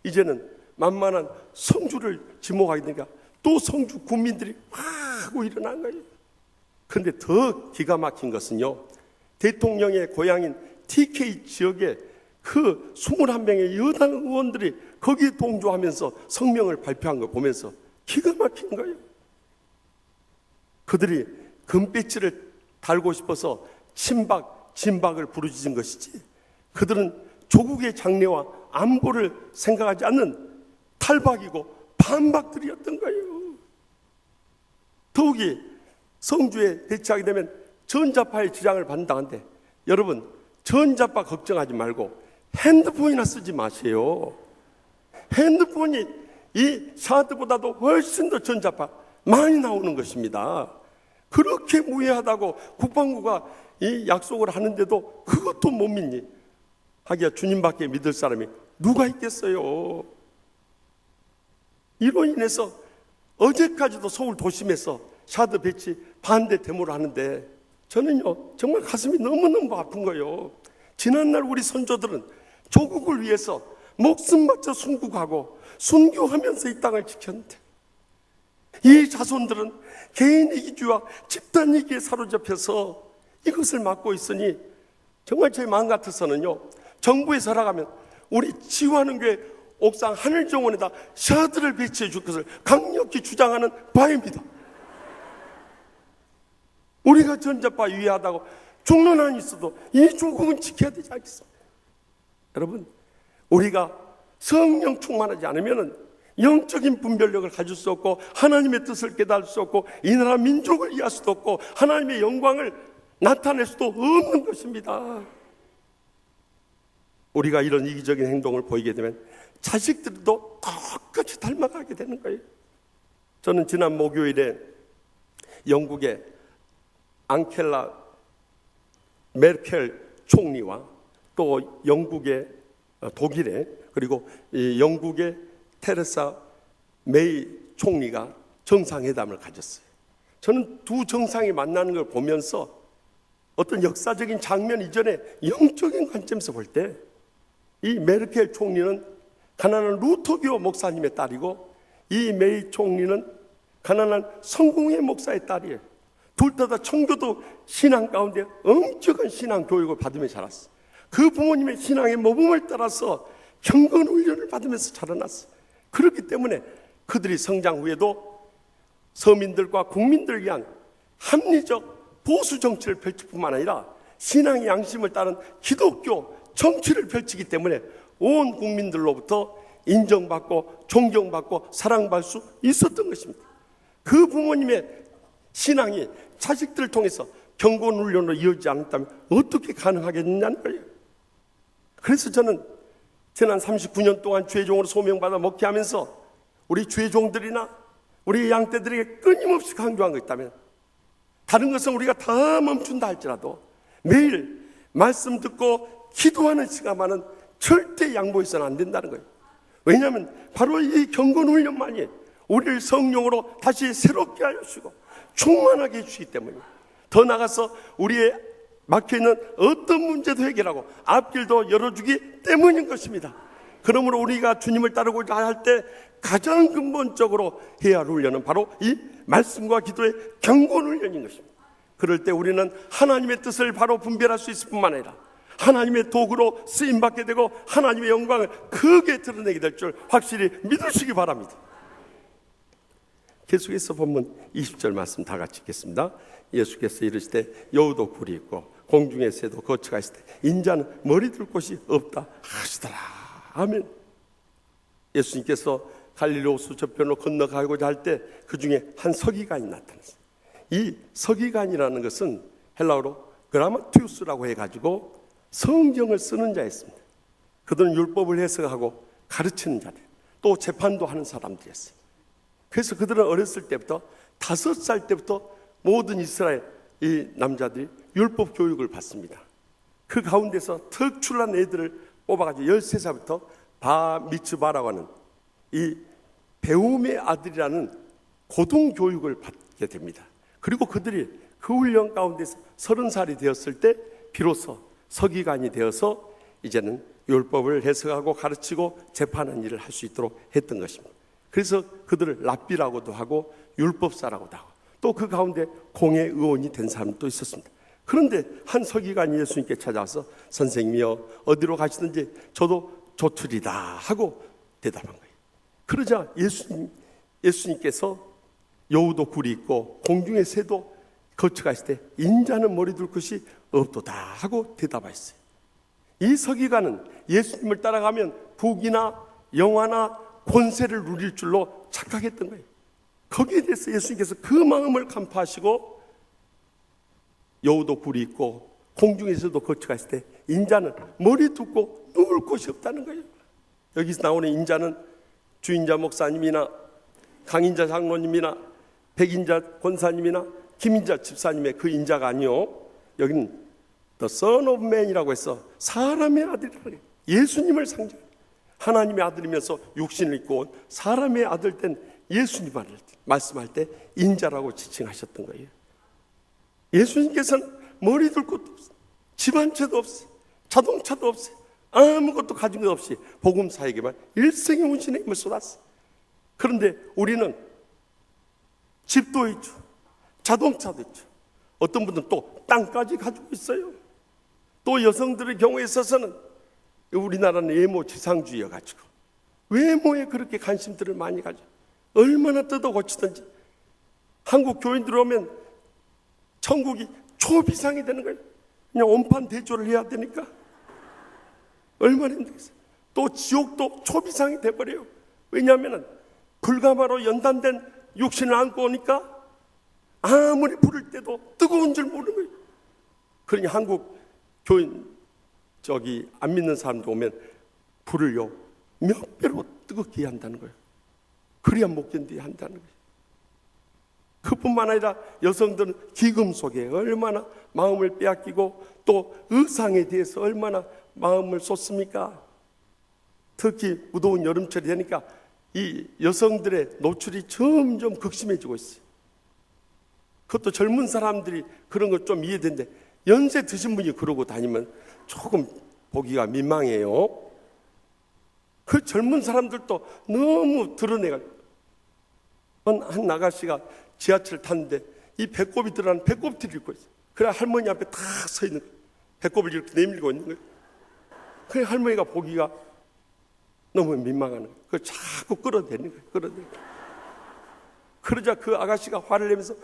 이제는 만만한 성주를 지목하게 되니까 또 성주 군민들이 막 하고 일어난 거예요. 그런데 더 기가 막힌 것은요, 대통령의 고향인 TK 지역에 그 21명의 여당 의원들이 거기에 동조하면서 성명을 발표한 걸 보면서 기가 막힌 거예요. 그들이 금배지를 달고 싶어서 진박을 부르짖은 것이지, 그들은 조국의 장래와 안보를 생각하지 않는 탈박이고 반박들이었던 거예요. 더욱이 성주에 배치하게 되면 전자파의 지장을 받는다는데, 여러분 전자파 걱정하지 말고 핸드폰이나 쓰지 마세요. 핸드폰이 이 샤드보다도 훨씬 더 전자파 많이 나오는 것입니다. 그렇게 무해하다고 국방부가 이 약속을 하는데도 그것도 못 믿니? 하기야 주님밖에 믿을 사람이 누가 있겠어요? 이로 인해서 어제까지도 서울 도심에서 샤드 배치 반대 데모를 하는데 저는요 정말 가슴이 너무너무 아픈 거예요. 지난날 우리 선조들은 조국을 위해서 목숨 바쳐 순국하고 순교하면서 이 땅을 지켰는데, 이 자손들은 개인 이기주의와 집단 이기에 사로잡혀서 이것을 막고 있으니 정말 제 마음 같아서는요, 정부에 살아가면 우리 지휘하는 교회 옥상 하늘정원에다 샤드를 배치해 줄 것을 강력히 주장하는 바입니다. 우리가 전자파 유의하다고 죽는 한이 있어도 이 조국은 지켜야 되지 않겠습니까? 여러분, 우리가 성령 충만하지 않으면 영적인 분별력을 가질 수 없고 하나님의 뜻을 깨달을 수 없고 이 나라 민족을 이해할 수도 없고 하나님의 영광을 나타낼 수도 없는 것입니다. 우리가 이런 이기적인 행동을 보이게 되면 자식들도 똑같이 닮아가게 되는 거예요. 저는 지난 목요일에 영국의 앙켈라 메르켈 총리와 또 영국의 독일의 그리고 이 영국의 테레사 메이 총리가 정상회담을 가졌어요. 저는 두 정상이 만나는 걸 보면서 어떤 역사적인 장면 이전에 영적인 관점에서 볼 때 이 메르켈 총리는 가난한 루터교 목사님의 딸이고 이 메이 총리는 가난한 성공회 목사의 딸이에요. 둘 다 청교도 신앙 가운데 엄청난 신앙 교육을 받으며 자랐어. 그 부모님의 신앙의 모범을 따라서 경건 훈련을 받으면서 자라났어. 그렇기 때문에 그들이 성장 후에도 서민들과 국민들을 위한 합리적 보수 정치를 펼칠 뿐만 아니라 신앙의 양심을 따른 기독교 정치를 펼치기 때문에 온 국민들로부터 인정받고 존경받고 사랑받을 수 있었던 것입니다. 그 부모님의 신앙이 자식들을 통해서 경건훈련으로 이어지지 않았다면 어떻게 가능하겠느냐는 거예요. 그래서 저는 지난 39년 동안 주의종으로 소명받아 목회하면서 우리 주의종들이나 우리 양떼들에게 끊임없이 강조한 거 있다면, 다른 것은 우리가 다 멈춘다 할지라도 매일 말씀 듣고 기도하는 시간만은 절대 양보해서는 안 된다는 거예요. 왜냐하면 바로 이 경건훈련만이 우리를 성령으로 다시 새롭게 하시고 충만하게 해주시기 때문이에요. 더 나아가서 우리의 막혀있는 어떤 문제도 해결하고 앞길도 열어주기 때문인 것입니다. 그러므로 우리가 주님을 따르고자 할 때 가장 근본적으로 해야 할 훈련은 바로 이 말씀과 기도의 경건훈련인 것입니다. 그럴 때 우리는 하나님의 뜻을 바로 분별할 수 있을 뿐만 아니라 하나님의 도구로 쓰임받게 되고 하나님의 영광을 크게 드러내게 될 줄 확실히 믿으시기 바랍니다. 계속해서 본문 20절 말씀 다 같이 읽겠습니다. 예수께서 이르시되 여우도 굴이 있고 공중의 새도 거처가 있을 때 인자는 머리 둘 곳이 없다 하시더라. 아멘. 예수님께서 갈릴리 호수 저편으로 건너가고자 할 때 그 중에 한 서기관이 나타났어요. 이 서기관이라는 것은 헬라어로 그라마티우스라고 해가지고 성경을 쓰는 자였습니다. 그들은 율법을 해석하고 가르치는 자들, 또 재판도 하는 사람들이었어요. 그래서 그들은 어렸을 때부터 5살 때부터 모든 이스라엘 이 남자들이 율법 교육을 받습니다. 그 가운데서 특출난 애들을 뽑아가지고 13살부터 바미츠바라고 하는 이 배움의 아들이라는 고등교육을 받게 됩니다. 그리고 그들이 그 훈련 가운데서 30살이 되었을 때 비로소 서기관이 되어서 이제는 율법을 해석하고 가르치고 재판하는 일을 할 수 있도록 했던 것입니다. 그래서 그들을 랍비라고도 하고 율법사라고도 하고 또 그 가운데 공회 의원이 된 사람도 있었습니다. 그런데 한 서기관이 예수님께 찾아와서 선생님이여 어디로 가시든지 저도 조출이다 하고 대답한 거예요. 그러자 예수님께서 여우도 굴이 있고 공중의 새도 거쳐가실 때 인자는 머리 둘 것이 없도다 하고 대답하셨어요. 이 서기관은 예수님을 따라가면 북이나 영화나 권세를 누릴 줄로 착각했던 거예요. 거기에 대해서 예수님께서 그 마음을 간파하시고 여우도 굴이 있고 공중에서도 거쳐갔을 때 인자는 머리 두고 누울 곳이 없다는 거예요. 여기서 나오는 인자는 주인자 목사님이나 강인자 장로님이나 백인자 권사님이나 김인자 집사님의 그 인자가 아니요, 여기는 The Son of Man이라고 해서 사람의 아들이라는 거예요. 예수님을 상징, 하나님의 아들이면서 육신을 입고 온 사람의 아들 된 예수님을 말씀할 때 인자라고 지칭하셨던 거예요. 예수님께서는 머리 둘 곳도 없어요. 집 한 채도 없어요. 자동차도 없어요. 아무것도 가진 것 없이 복음사에게만 일생의 혼신의 힘을 쏟았어요. 그런데 우리는 집도 있죠. 자동차도 있죠. 어떤 분들은 또 땅까지 가지고 있어요. 또 여성들의 경우에 있어서는 우리나라는 외모 지상주의여가지고 외모에 그렇게 관심들을 많이 가져. 얼마나 뜯어 고치든지 한국 교인들 오면 천국이 초비상이 되는 거예요. 그냥 온판 대조를 해야 되니까 얼마나 힘들겠어요. 또 지옥도 초비상이 돼버려요. 왜냐하면 불가마로 연단된 육신을 안고 오니까 아무리 부를 때도 뜨거운 줄 모르는 거예요. 그러니 한국 교인 안 믿는 사람도 오면 불을요 몇 배로 뜨겁게 한다는 거예요. 그래야 못 견디게 한다는 거예요. 그뿐만 아니라 여성들은 기금 속에 얼마나 마음을 빼앗기고 또 의상에 대해서 얼마나 마음을 쏟습니까? 특히 무더운 여름철이 되니까 이 여성들의 노출이 점점 극심해지고 있어요. 그것도 젊은 사람들이 그런 거 좀 이해되는데 연세 드신 분이 그러고 다니면 조금 보기가 민망해요. 그 젊은 사람들도 너무 드러내가지고 한 아가씨가 지하철 탔는데 이 배꼽이 들어가는 배꼽티를 입고 있어요. 그래 할머니 앞에 다 서 있는 거예요. 배꼽을 이렇게 내밀고 있는 거예요. 그래 할머니가 보기가 너무 민망한 거예요. 그걸 자꾸 끌어내는 거예요. 끌어내는 거예요. 그러자 그 아가씨가 화를 내면서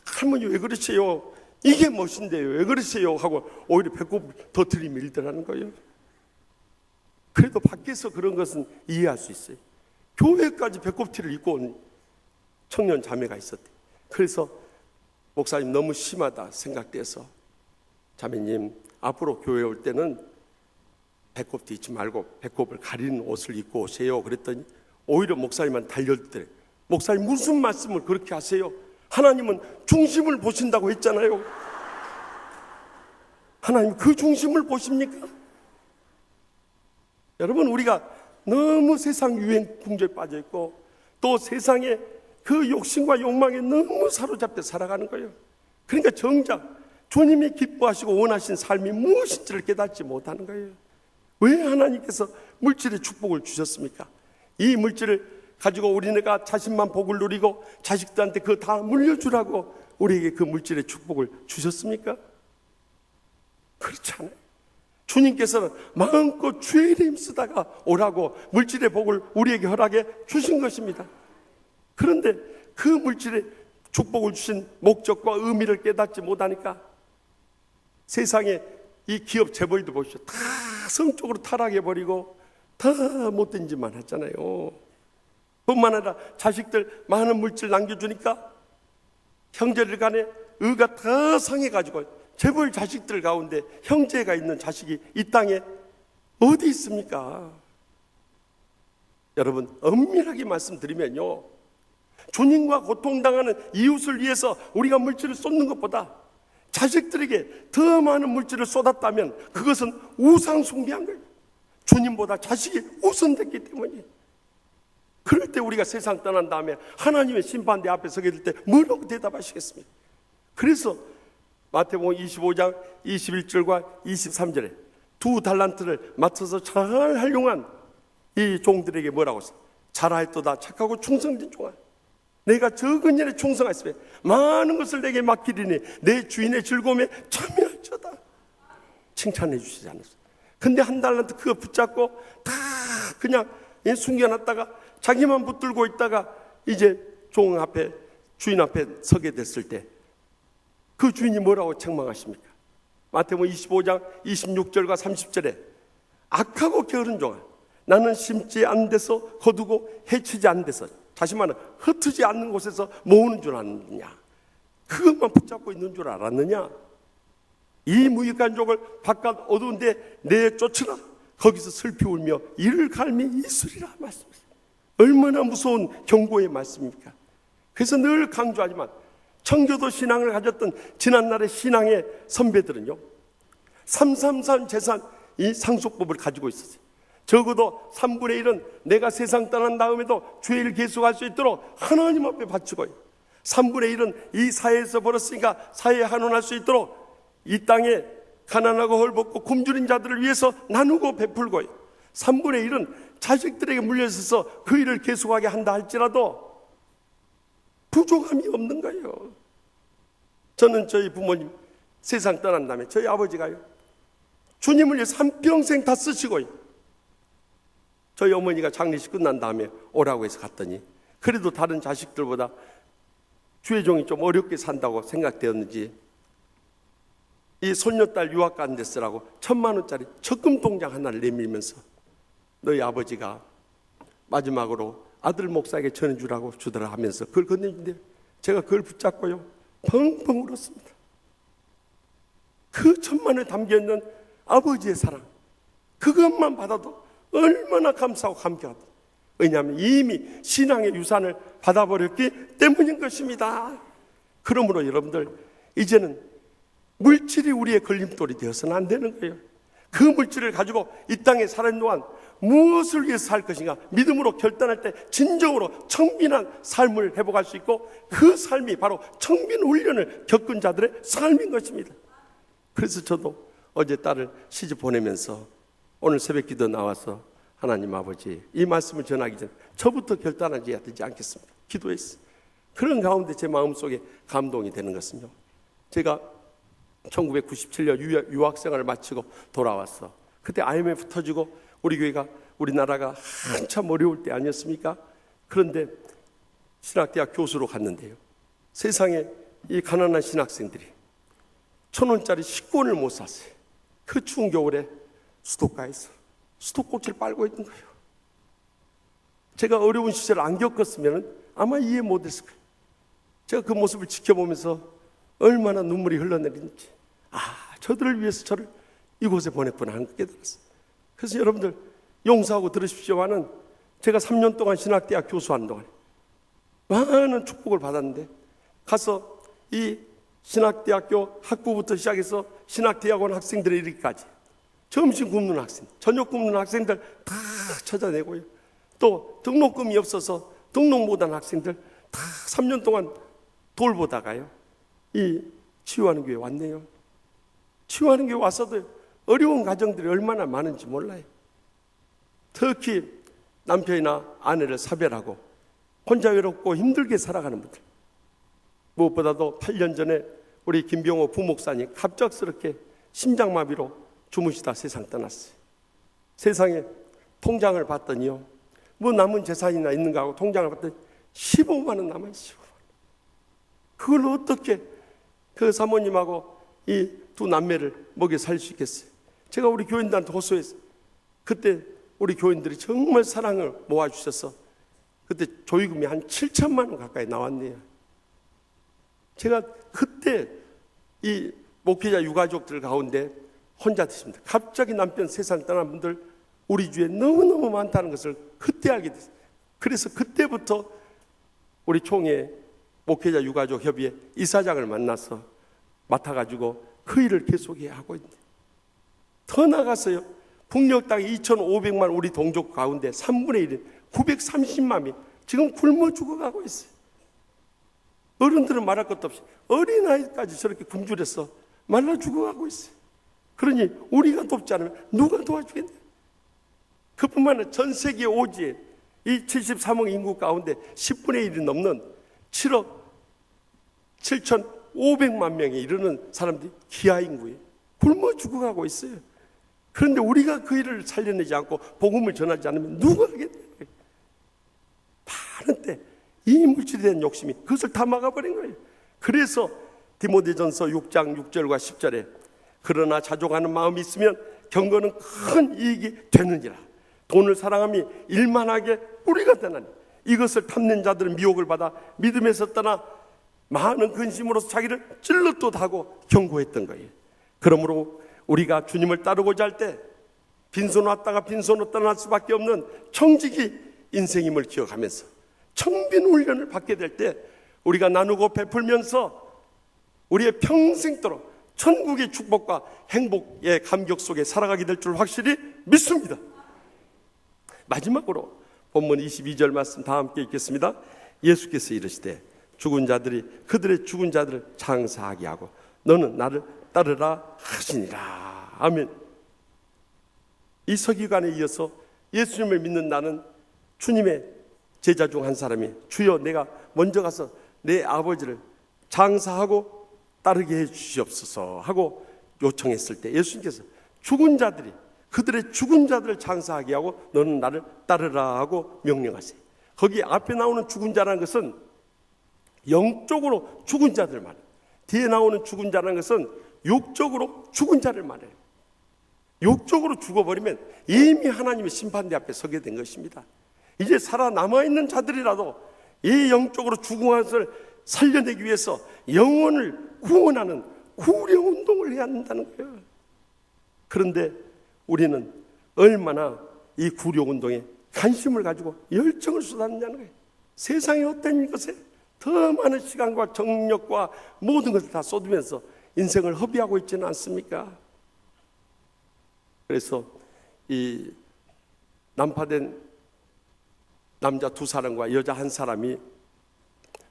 할머니 왜 그러세요? 이게 멋인데요. 왜 그러세요? 하고 오히려 배꼽을 더 들이밀더라는 거예요. 그래도 밖에서 그런 것은 이해할 수 있어요. 교회까지 배꼽티를 입고 온 청년 자매가 있었대. 그래서 목사님 너무 심하다 생각돼서 자매님 앞으로 교회 올 때는 배꼽티 입지 말고 배꼽을 가리는 옷을 입고 오세요. 그랬더니 오히려 목사님만 달려들더래. 목사님 무슨 말씀을 그렇게 하세요? 하나님은 중심을 보신다고 했잖아요. 하나님 그 중심을 보십니까? 여러분 우리가 너무 세상 유행 풍조에 빠져 있고 또 세상에 그 욕심과 욕망에 너무 사로잡혀 살아가는 거예요. 그러니까 정작 주님이 기뻐하시고 원하신 삶이 무엇인지를 깨닫지 못하는 거예요. 왜 하나님께서 물질의 축복을 주셨습니까? 이 물질을 가지고 우리네가 자신만 복을 누리고 자식들한테 그거 다 물려주라고 우리에게 그 물질의 축복을 주셨습니까? 그렇지 않아요. 주님께서는 마음껏 주의 이름 쓰다가 오라고 물질의 복을 우리에게 허락해 주신 것입니다. 그런데 그 물질의 축복을 주신 목적과 의미를 깨닫지 못하니까 세상에 이 기업 재벌도 보시죠. 다 성적으로 타락해버리고 다 못된 짓만 했잖아요. 뿐만 아니라 자식들 많은 물질 남겨주니까 형제들 간에 의가 다 상해가지고 재벌 자식들 가운데 형제가 있는 자식이 이 땅에 어디 있습니까? 여러분 엄밀하게 말씀드리면요, 주님과 고통당하는 이웃을 위해서 우리가 물질을 쏟는 것보다 자식들에게 더 많은 물질을 쏟았다면 그것은 우상 숭배한 거예요. 주님보다 자식이 우선됐기 때문이에요. 그럴 때 우리가 세상 떠난 다음에 하나님의 심판대 앞에 서게 될 때 뭐라고 대답하시겠습니까? 그래서 마태복음 25장 21절과 23절에 두 달란트를 맞춰서 잘 활용한 이 종들에게 뭐라고 했어요? 잘하였도다 착하고 충성된 종아, 내가 적은 일에 충성하였으면 많은 것을 내게 맡기리니 내 주인의 즐거움에 참여할지어다. 칭찬해 주시지 않았어요. 근데 한 달란트 그거 붙잡고 다 그냥 숨겨놨다가 자기만 붙들고 있다가 이제 종 앞에, 주인 앞에 서게 됐을 때 그 주인이 뭐라고 책망하십니까? 마태복음 25장 26절과 30절에 악하고 게으른 종아, 나는 심지 않은 데서 거두고 해치지 않은 데서, 다시 말하면 흩어지지 않는 곳에서 모으는 줄 알았느냐? 그것만 붙잡고 있는 줄 알았느냐? 이 무익한 종을 바깥 어두운 데 내쫓으라. 거기서 슬피 울며 이를 갈미 있으리라 말씀하셨어요. 얼마나 무서운 경고의 말씀입니까? 그래서 늘 강조하지만 청교도 신앙을 가졌던 지난날의 신앙의 선배들은요, 333 재산, 이 상속법을 가지고 있었어요. 적어도 3분의 1은 내가 세상 떠난 다음에도 주의를 계속할 수 있도록 하나님 앞에 바치고요, 3분의 1은 이 사회에서 벌었으니까 사회에 환원할 수 있도록 이 땅에 가난하고 헐벗고 굶주린 자들을 위해서 나누고 베풀고요, 3분의 1은 자식들에게 물려있어서 그 일을 계속하게 한다 할지라도 부족함이 없는 거예요. 저는 저희 부모님 세상 떠난 다음에 저희 아버지가요, 주님을 위해서 한평생 다 쓰시고요, 저희 어머니가 장례식 끝난 다음에 오라고 해서 갔더니 그래도 다른 자식들보다 주의 종이 좀 어렵게 산다고 생각되었는지 이 손녀딸 유학 가는 데 쓰라고 1,000만 원짜리 적금 통장 하나를 내밀면서 너희 아버지가 마지막으로 아들 목사에게 전해주라고 주더라 하면서 그걸 건네준대요. 제가 그걸 붙잡고요 펑펑 울었습니다. 그 1,000만 원에 담겨있는 아버지의 사랑, 그것만 받아도 얼마나 감사하고 감격하다. 왜냐하면 이미 신앙의 유산을 받아버렸기 때문인 것입니다. 그러므로 여러분들, 이제는 물질이 우리의 걸림돌이 되어서는 안 되는 거예요. 그 물질을 가지고 이 땅에 사는 동안 무엇을 위해서 살 것인가 믿음으로 결단할 때 진정으로 청빈한 삶을 회복할 수 있고, 그 삶이 바로 청빈 훈련을 겪은 자들의 삶인 것입니다. 그래서 저도 어제 딸을 시집 보내면서 오늘 새벽 기도 나와서 하나님 아버지, 이 말씀을 전하기 전에 저부터 결단하지 되지 않겠습니다 기도했어요. 그런 가운데 제 마음속에 감동이 되는 것은요, 제가 1997년 유학생활을 마치고 돌아왔어. 그때 IMF 터지고 우리 교회가, 우리나라가 한참 어려울 때 아니었습니까? 그런데 신학대학 교수로 갔는데요, 세상에 이 가난한 신학생들이 1,000원짜리 식권을 못 샀어요. 그 추운 겨울에 수도가에서 수도꼭지를 빨고 있는 거예요. 제가 어려운 시절을 안 겪었으면 아마 이해 못했을 거예요. 제가 그 모습을 지켜보면서 얼마나 눈물이 흘러내리는지, 저들을 위해서 저를 이곳에 보냈구나 하는 걸 깨달았어요. 그래서 여러분들 용서하고 들으십시오만은, 제가 3년 동안 신학대학 교수하는 동안에 많은 축복을 받았는데, 가서 이 신학대학교 학부부터 시작해서 신학대학원 학생들에 이르기까지 점심 굶는 학생, 저녁 굶는 학생들 다 찾아내고요, 또 등록금이 없어서 등록 못한 학생들 다 3년 동안 돌보다가요, 이 치유하는 교회 왔네요. 치유하는 교회 와서도 어려운 가정들이 얼마나 많은지 몰라요. 특히 남편이나 아내를 사별하고 혼자 외롭고 힘들게 살아가는 분들, 무엇보다도 8년 전에 우리 김병호 부목사님 갑작스럽게 심장마비로 주무시다 세상 떠났어요. 세상에 통장을 봤더니요, 뭐 남은 재산이나 있는가 하고 통장을 봤더니 15만 원 남아있어요. 그걸 어떻게 그 사모님하고 이 두 남매를 먹여 살 수 있겠어요? 제가 우리 교인들한테 호소했어요. 그때 우리 교인들이 정말 사랑을 모아주셔서 그때 조의금이 한 7천만 원 가까이 나왔네요. 제가 그때 이 목회자 유가족들 가운데 혼자 드십니다. 갑자기 남편 세상 떠난 분들 우리 주위에 너무너무 많다는 것을 그때 알게 됐어요. 그래서 그때부터 우리 총회 목회자 유가족 협의회 이사장을 만나서 맡아가지고 그 일을 계속해야 하고 있는데, 더 나가서요, 북녘 땅에 2,500만 우리 동족 가운데 3분의 1인 930만이 지금 굶어 죽어가고 있어요. 어른들은 말할 것도 없이 어린아이까지 저렇게 굶주려서 말라 죽어가고 있어요. 그러니 우리가 돕지 않으면 누가 도와주겠냐? 그뿐만 아니라 전 세계 오지에 이 73억 인구 가운데 10분의 1이 넘는 7억 7,500만 명에 이르는 사람들이 기아 인구에 굶어 죽어가고 있어요. 그런데 우리가 그 일을 살려내지 않고 복음을 전하지 않으면 누가 하겠냐? 많은 때 이 물질에 대한 욕심이 그것을 다 막아버린 거예요. 그래서 디모데전서 6장 6절과 10절에 그러나 자족하는 마음이 있으면 경건은 큰 이익이 되느니라. 돈을 사랑함이 일만하게 뿌리가 되나니 이것을 탐낸 자들은 미혹을 받아 믿음에서 떠나 많은 근심으로서 자기를 찔렀도다고 경고했던 거예요. 그러므로 우리가 주님을 따르고자 할 때 빈손 왔다가 빈손으로 떠날 수밖에 없는 청지기 인생임을 기억하면서 청빈 훈련을 받게 될 때 우리가 나누고 베풀면서 우리의 평생도록 천국의 축복과 행복의 감격 속에 살아가게 될 줄 확실히 믿습니다. 마지막으로 본문 22절 말씀 다 함께 읽겠습니다. 예수께서 이르시되 죽은 자들이 그들의 죽은 자들을 장사하게 하고 너는 나를 따르라 하시니라. 아멘. 이 서기관에 이어서 예수님을 믿는 나는 주님의 제자 중 한 사람이 주여 내가 먼저 가서 내 아버지를 장사하고 따르게 해 주시옵소서 하고 요청했을 때 예수님께서 죽은 자들이 그들의 죽은 자들을 장사하게 하고 너는 나를 따르라 하고 명령하세요. 거기 앞에 나오는 죽은 자라는 것은 영적으로 죽은 자들 말이에요. 뒤에 나오는 죽은 자라는 것은 육적으로 죽은 자를 말해요. 육적으로 죽어버리면 이미 하나님의 심판대 앞에 서게 된 것입니다. 이제 살아남아있는 자들이라도 이 영적으로 죽은 것을 살려내기 위해서 영혼을 구원하는 구령운동을 해야 한다는 거예요. 그런데 우리는 얼마나 이 구령운동에 관심을 가지고 열정을 쏟았느냐는 거예요. 세상의 어떤 것에 더 많은 시간과 정력과 모든 것을 다 쏟으면서 인생을 허비하고 있지는 않습니까? 그래서 이 난파된 남자 두 사람과 여자 한 사람이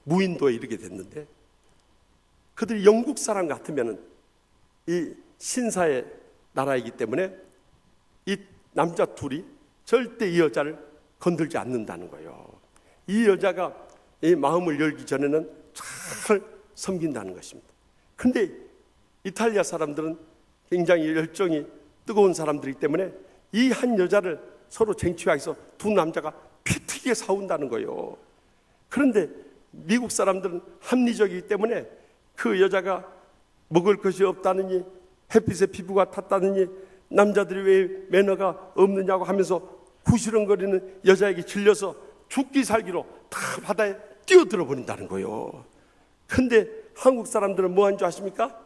무인도에 이르게 됐는데 그들이 영국 사람 같으면 이 신사의 나라이기 때문에 이 남자 둘이 절대 이 여자를 건들지 않는다는 거예요. 이 여자가 이 마음을 열기 전에는 잘 섬긴다는 것입니다. 그런데 이탈리아 사람들은 굉장히 열정이 뜨거운 사람들이기 때문에 이 한 여자를 서로 쟁취하기 위해서 두 남자가 피튀게 싸운다는 거예요. 그런데 미국 사람들은 합리적이기 때문에 그 여자가 먹을 것이 없다느니 햇빛에 피부가 탔다느니 남자들이 왜 매너가 없느냐고 하면서 구시렁거리는 여자에게 질려서 죽기 살기로 다 바다에 뛰어들어 버린다는 거예요. 근데 한국 사람들은 뭐 한 줄 아십니까?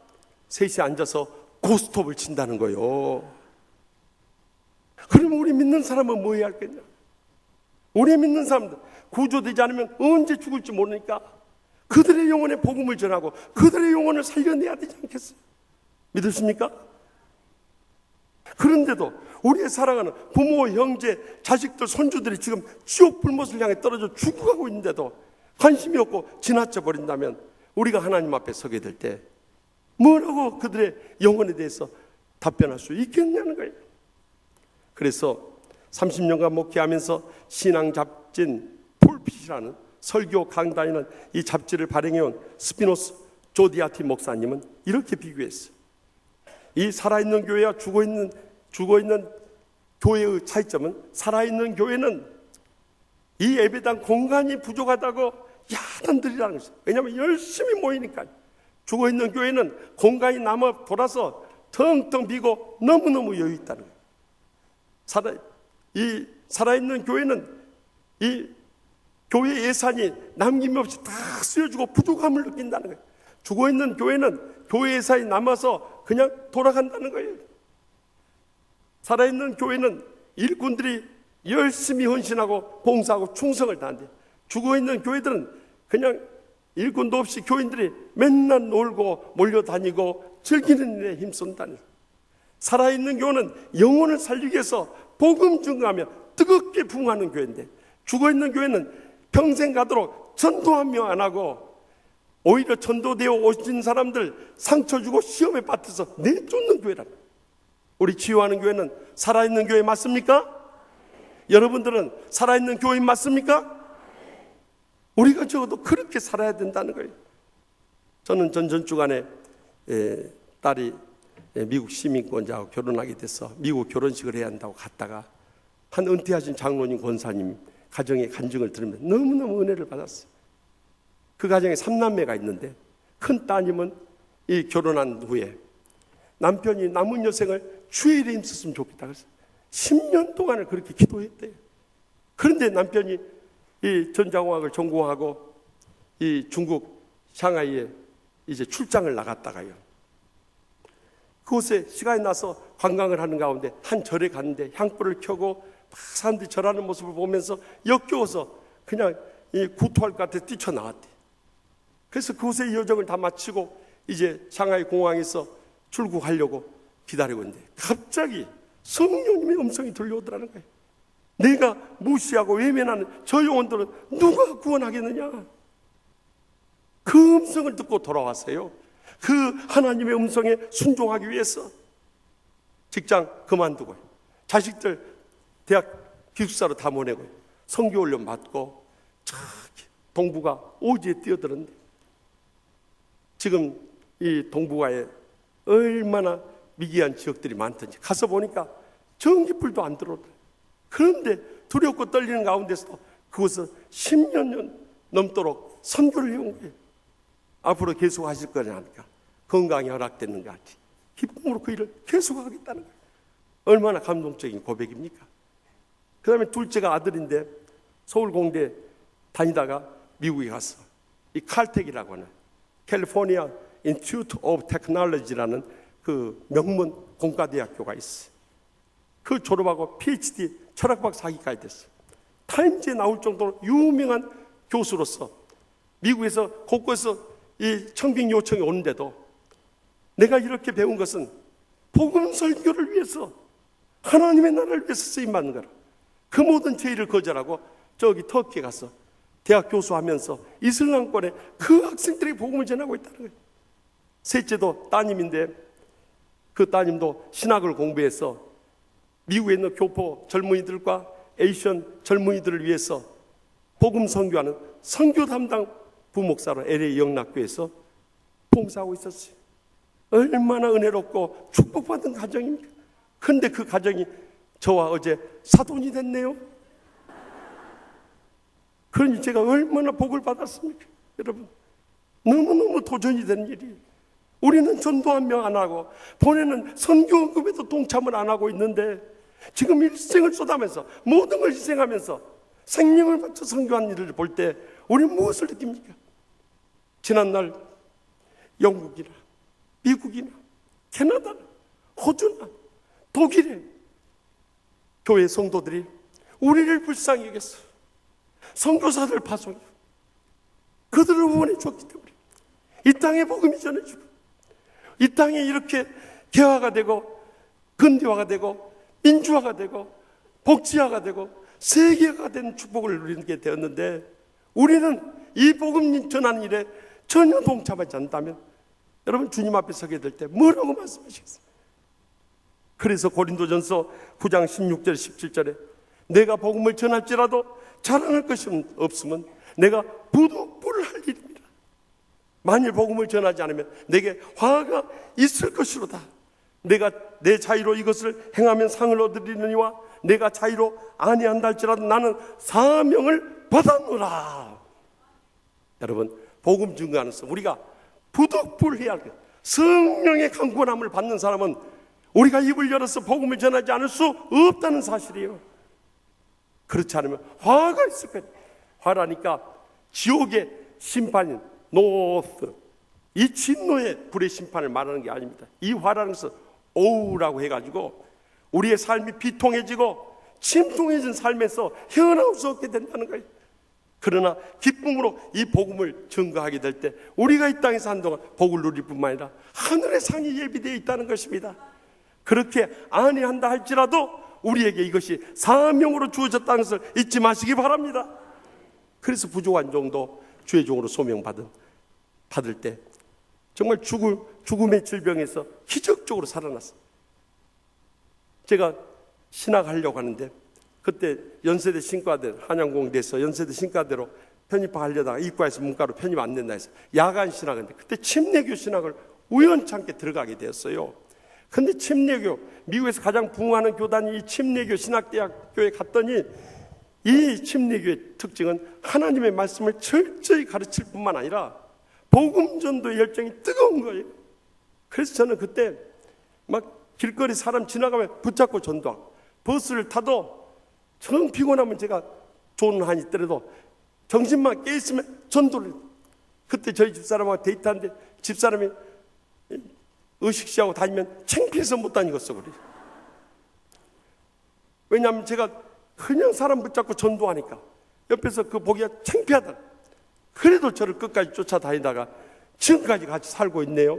셋이 앉아서 고스톱을 친다는 거예요. 그러면 우리 믿는 사람은 뭐 해야 할겠냐? 우리 믿는 사람들 구조되지 않으면 언제 죽을지 모르니까 그들의 영혼에 복음을 전하고 그들의 영혼을 살려내야 되지 않겠어요? 믿으십니까? 그런데도 우리의 사랑하는 부모, 형제, 자식들, 손주들이 지금 지옥 불못을 향해 떨어져 죽어가고 있는데도 관심이 없고 지나쳐 버린다면 우리가 하나님 앞에 서게 될 때 뭐라고 그들의 영혼에 대해서 답변할 수 있겠냐는 거예요. 그래서 30년간 목회하면서 신앙 잡진 폴핏이라는 설교 강단이는 이 잡지를 발행해온 스피노스 조디아티 목사님은 이렇게 비교했어요. 이 살아있는 교회와 죽어있는 교회의 차이점은 살아있는 교회는 이 예배당 공간이 부족하다고 야단들이라는 것이죠. 왜냐하면 열심히 모이니까. 죽어있는 교회는 공간이 남아 돌아서 텅텅 비고 너무너무 여유 있다는 거예요. 살아있는 교회는 이 교회 예산이 남김없이 다 쓰여주고 부족함을 느낀다는 거예요. 죽어있는 교회는 교회 예산이 남아서 그냥 돌아간다는 거예요. 살아있는 교회는 일꾼들이 열심히 헌신하고 봉사하고 충성을 다하는데 죽어있는 교회들은 그냥 일꾼도 없이 교인들이 맨날 놀고 몰려다니고 즐기는 일에 힘쓴다는 거예요. 살아있는 교회는 영혼을 살리기 위해서 복음 증거하며 뜨겁게 부흥하는 교회인데 죽어있는 교회는 평생 가도록 전도하며 안 하고 오히려 전도되어 오신 사람들 상처 주고 시험에 빠뜨려서 내쫓는 교회라. 우리 치유하는 교회는 살아있는 교회 맞습니까? 여러분들은 살아있는 교인 맞습니까? 우리가 적어도 그렇게 살아야 된다는 거예요. 저는 전주간에 딸이 미국 시민권자하고 결혼하게 돼서 미국 결혼식을 해야 한다고 갔다가 한 은퇴하신 장로님 권사님 가정의 간증을 들으면 너무너무 은혜를 받았어요. 그 가정에 3남매가 있는데 큰 따님은 이 결혼한 후에 남편이 남은 여생을 주의 일에 힘썼으면 좋겠다 그래서 10년 동안을 그렇게 기도했대요. 그런데 남편이 이 전자공학을 전공하고 이 중국 상하이에 이제 출장을 나갔다가요, 그곳에 시간이 나서 관광을 하는 가운데 한 절에 갔는데 향불을 켜고 막 사람들이 절하는 모습을 보면서 역겨워서 그냥 이 구토할 것 같아 뛰쳐나왔대. 그래서 그곳의 여정을 다 마치고 이제 상하이 공항에서 출국하려고 기다리고 있는데 갑자기 성령님의 음성이 들려오더라는 거예요. 내가 무시하고 외면하는 저 영혼들은 누가 구원하겠느냐. 그 음성을 듣고 돌아왔어요. 그 하나님의 음성에 순종하기 위해서 직장 그만두고 자식들 대학 기숙사로 다 보내고 선교훈련 받고 저기 동북아 오지에 뛰어들었는데 지금 이 동북아에 얼마나 미개한 지역들이 많던지 가서 보니까 전기불도 안 들어오더라. 그런데 두렵고 떨리는 가운데서도 그곳을 10년 넘도록 선교를 해온 거예요. 앞으로 계속 하실 거냐니까 건강이 허락되는 것 같이 기쁨으로 그 일을 계속하겠다는 거예요. 얼마나 감동적인 고백입니까? 그 다음에 둘째가 아들인데 서울공대 다니다가 미국에 갔어. 이 칼텍이라고 하는 캘리포니아 인스티튜트 오브 테크놀로지라는 그 명문 공과대학교가 있어. 그 졸업하고 PhD 철학박사 학위까지 됐어. 타임즈에 나올 정도로 유명한 교수로서 미국에서 곳곳에서 이 청빙 요청이 오는데도 내가 이렇게 배운 것은 복음 설교를 위해서 하나님의 나라를 위해서 쓰임받는 거라. 그 모든 제의를 거절하고 저기 터키에 가서 대학 교수하면서 이슬람권에 그 학생들이 복음을 전하고 있다는 거예요. 셋째도 따님인데 그 따님도 신학을 공부해서 미국에 있는 교포 젊은이들과 에이션 젊은이들을 위해서 복음 선교하는 선교 담당 부목사로 LA 영락교에서 봉사하고 있었어요. 얼마나 은혜롭고 축복받은 가정입니까? 그런데 그 가정이 저와 어제 사돈이 됐네요. 그러니 제가 얼마나 복을 받았습니까? 여러분, 너무너무 도전이 되는 일이에요. 우리는 전도 한 명 안 하고 보내는 선교 언급에도 동참을 안 하고 있는데 지금 일생을 쏟아면서 모든 걸 희생하면서 생명을 바쳐 선교한 일을 볼 때 우리는 무엇을 느낍니까? 지난날 영국이나 미국이나 캐나다나 호주나 독일에 교회 성도들이 우리를 불쌍히 여겼어. 선교사들 파송해 그들을 후원해 줬기 때문에 이 땅에 복음이 전해지고 이 땅에 이렇게 개화가 되고 근대화가 되고 민주화가 되고 복지화가 되고 세계화가 된 축복을 누리게 되었는데 우리는 이 복음 전하는 일에 전혀 동참하지 않는다면 여러분 주님 앞에 서게 될 때 뭐라고 말씀하시겠어요? 그래서 고린도전서 9장 16절 17절에 내가 복음을 전할지라도 자랑할 것이 없으면 내가 부득불을 할 일입니다. 만일 복음을 전하지 않으면 내게 화가 있을 것이로다. 내가 내 자유로 이것을 행하면 상을 얻으리느니와 내가 자유로 아니한다 할지라도 나는 사명을 받았노라. 여러분 복음 증거하면서 우리가 부득불해야 할 것, 성령의 강권함을 받는 사람은 우리가 입을 열어서 복음을 전하지 않을 수 없다는 사실이에요. 그렇지 않으면 화가 있을 거예요. 화라니까 지옥의 심판인 노스, 이 진노의 불의 심판을 말하는 게 아닙니다. 이 화라는 것은 오우라고 해가지고 우리의 삶이 비통해지고 침통해진 삶에서 헤어나올 수 없게 된다는 거예요. 그러나 기쁨으로 이 복음을 증거하게 될 때 우리가 이 땅에서 한동안 복을 누릴 뿐만 아니라 하늘의 상이 예비되어 있다는 것입니다. 그렇게 아니한다 할지라도 우리에게 이것이 사명으로 주어졌다는 것을 잊지 마시기 바랍니다. 그래서 부족한 종도 주의 종으로 소명받은 받을 때 정말 죽음의 질병에서 기적적으로 살아났어요. 제가 신학하려고 하는데 그때 연세대 신과대, 한양공대에서 연세대 신과대로 편입하려다가 이과에서 문과로 편입 안 된다 해서 야간 신학인데 그때 침례교 신학을 우연찮게 들어가게 되었어요. 근데 침례교, 미국에서 가장 부흥하는 교단이 이 침례교 신학대학교에 갔더니 이 침례교의 특징은 하나님의 말씀을 철저히 가르칠 뿐만 아니라 복음 전도의 열정이 뜨거운 거예요. 그래서 저는 그때 막 길거리 사람 지나가면 붙잡고 전도하고 버스를 타도 정 피곤하면 제가 좋은 한이 있더라도 정신만 깨있으면 전도를. 그때 저희 집사람하고 데이트하는데 집사람이 의식시하고 다니면 창피해서 못 다니겠어 그래. 왜냐하면 제가 그냥 사람 붙잡고 전도하니까 옆에서 그 보기가 창피하다. 그래도 저를 끝까지 쫓아다니다가 지금까지 같이 살고 있네요.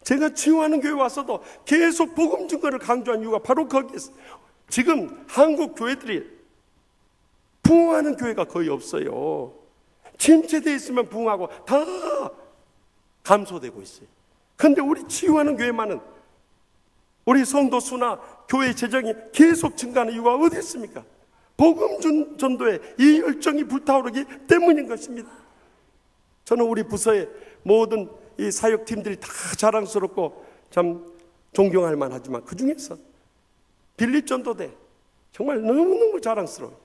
제가 치유하는 교회 와서도 계속 복음 증거를 강조한 이유가 바로 거기에서 지금 한국 교회들이 부흥하는 교회가 거의 없어요. 침체되어 있으면 부흥하고 다 감소되고 있어요. 그런데 우리 치유하는 교회만은 우리 성도 수나 교회 재정이 계속 증가하는 이유가 어디 있습니까? 복음 전도에 이 열정이 불타오르기 때문인 것입니다. 저는 우리 부서의 모든 이 사역팀들이 다 자랑스럽고 참 존경할 만하지만 그 중에서 빌립 전도대 정말 너무너무 자랑스러워요.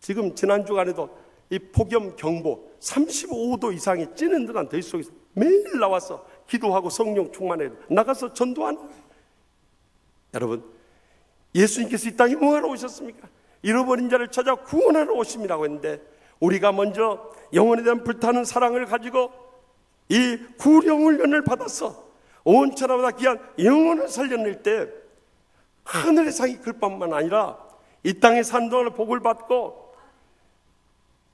지금 지난 주간에도 이 폭염 경보 35도 이상이 찌는 듯한 더위 속에서 매일 나와서 기도하고 성령 충만해 나가서 전도하는 거예요. 여러분, 예수님께서 이 땅에 뭐하러 오셨습니까? 잃어버린 자를 찾아 구원하러 오심이라고 했는데 우리가 먼저 영혼에 대한 불타는 사랑을 가지고 이 구령훈련을 받아서 온 천하보다 귀한 영혼을 살려낼 때 하늘의 상이 클 뿐만 아니라 이 땅에 산 동안에 복을 받고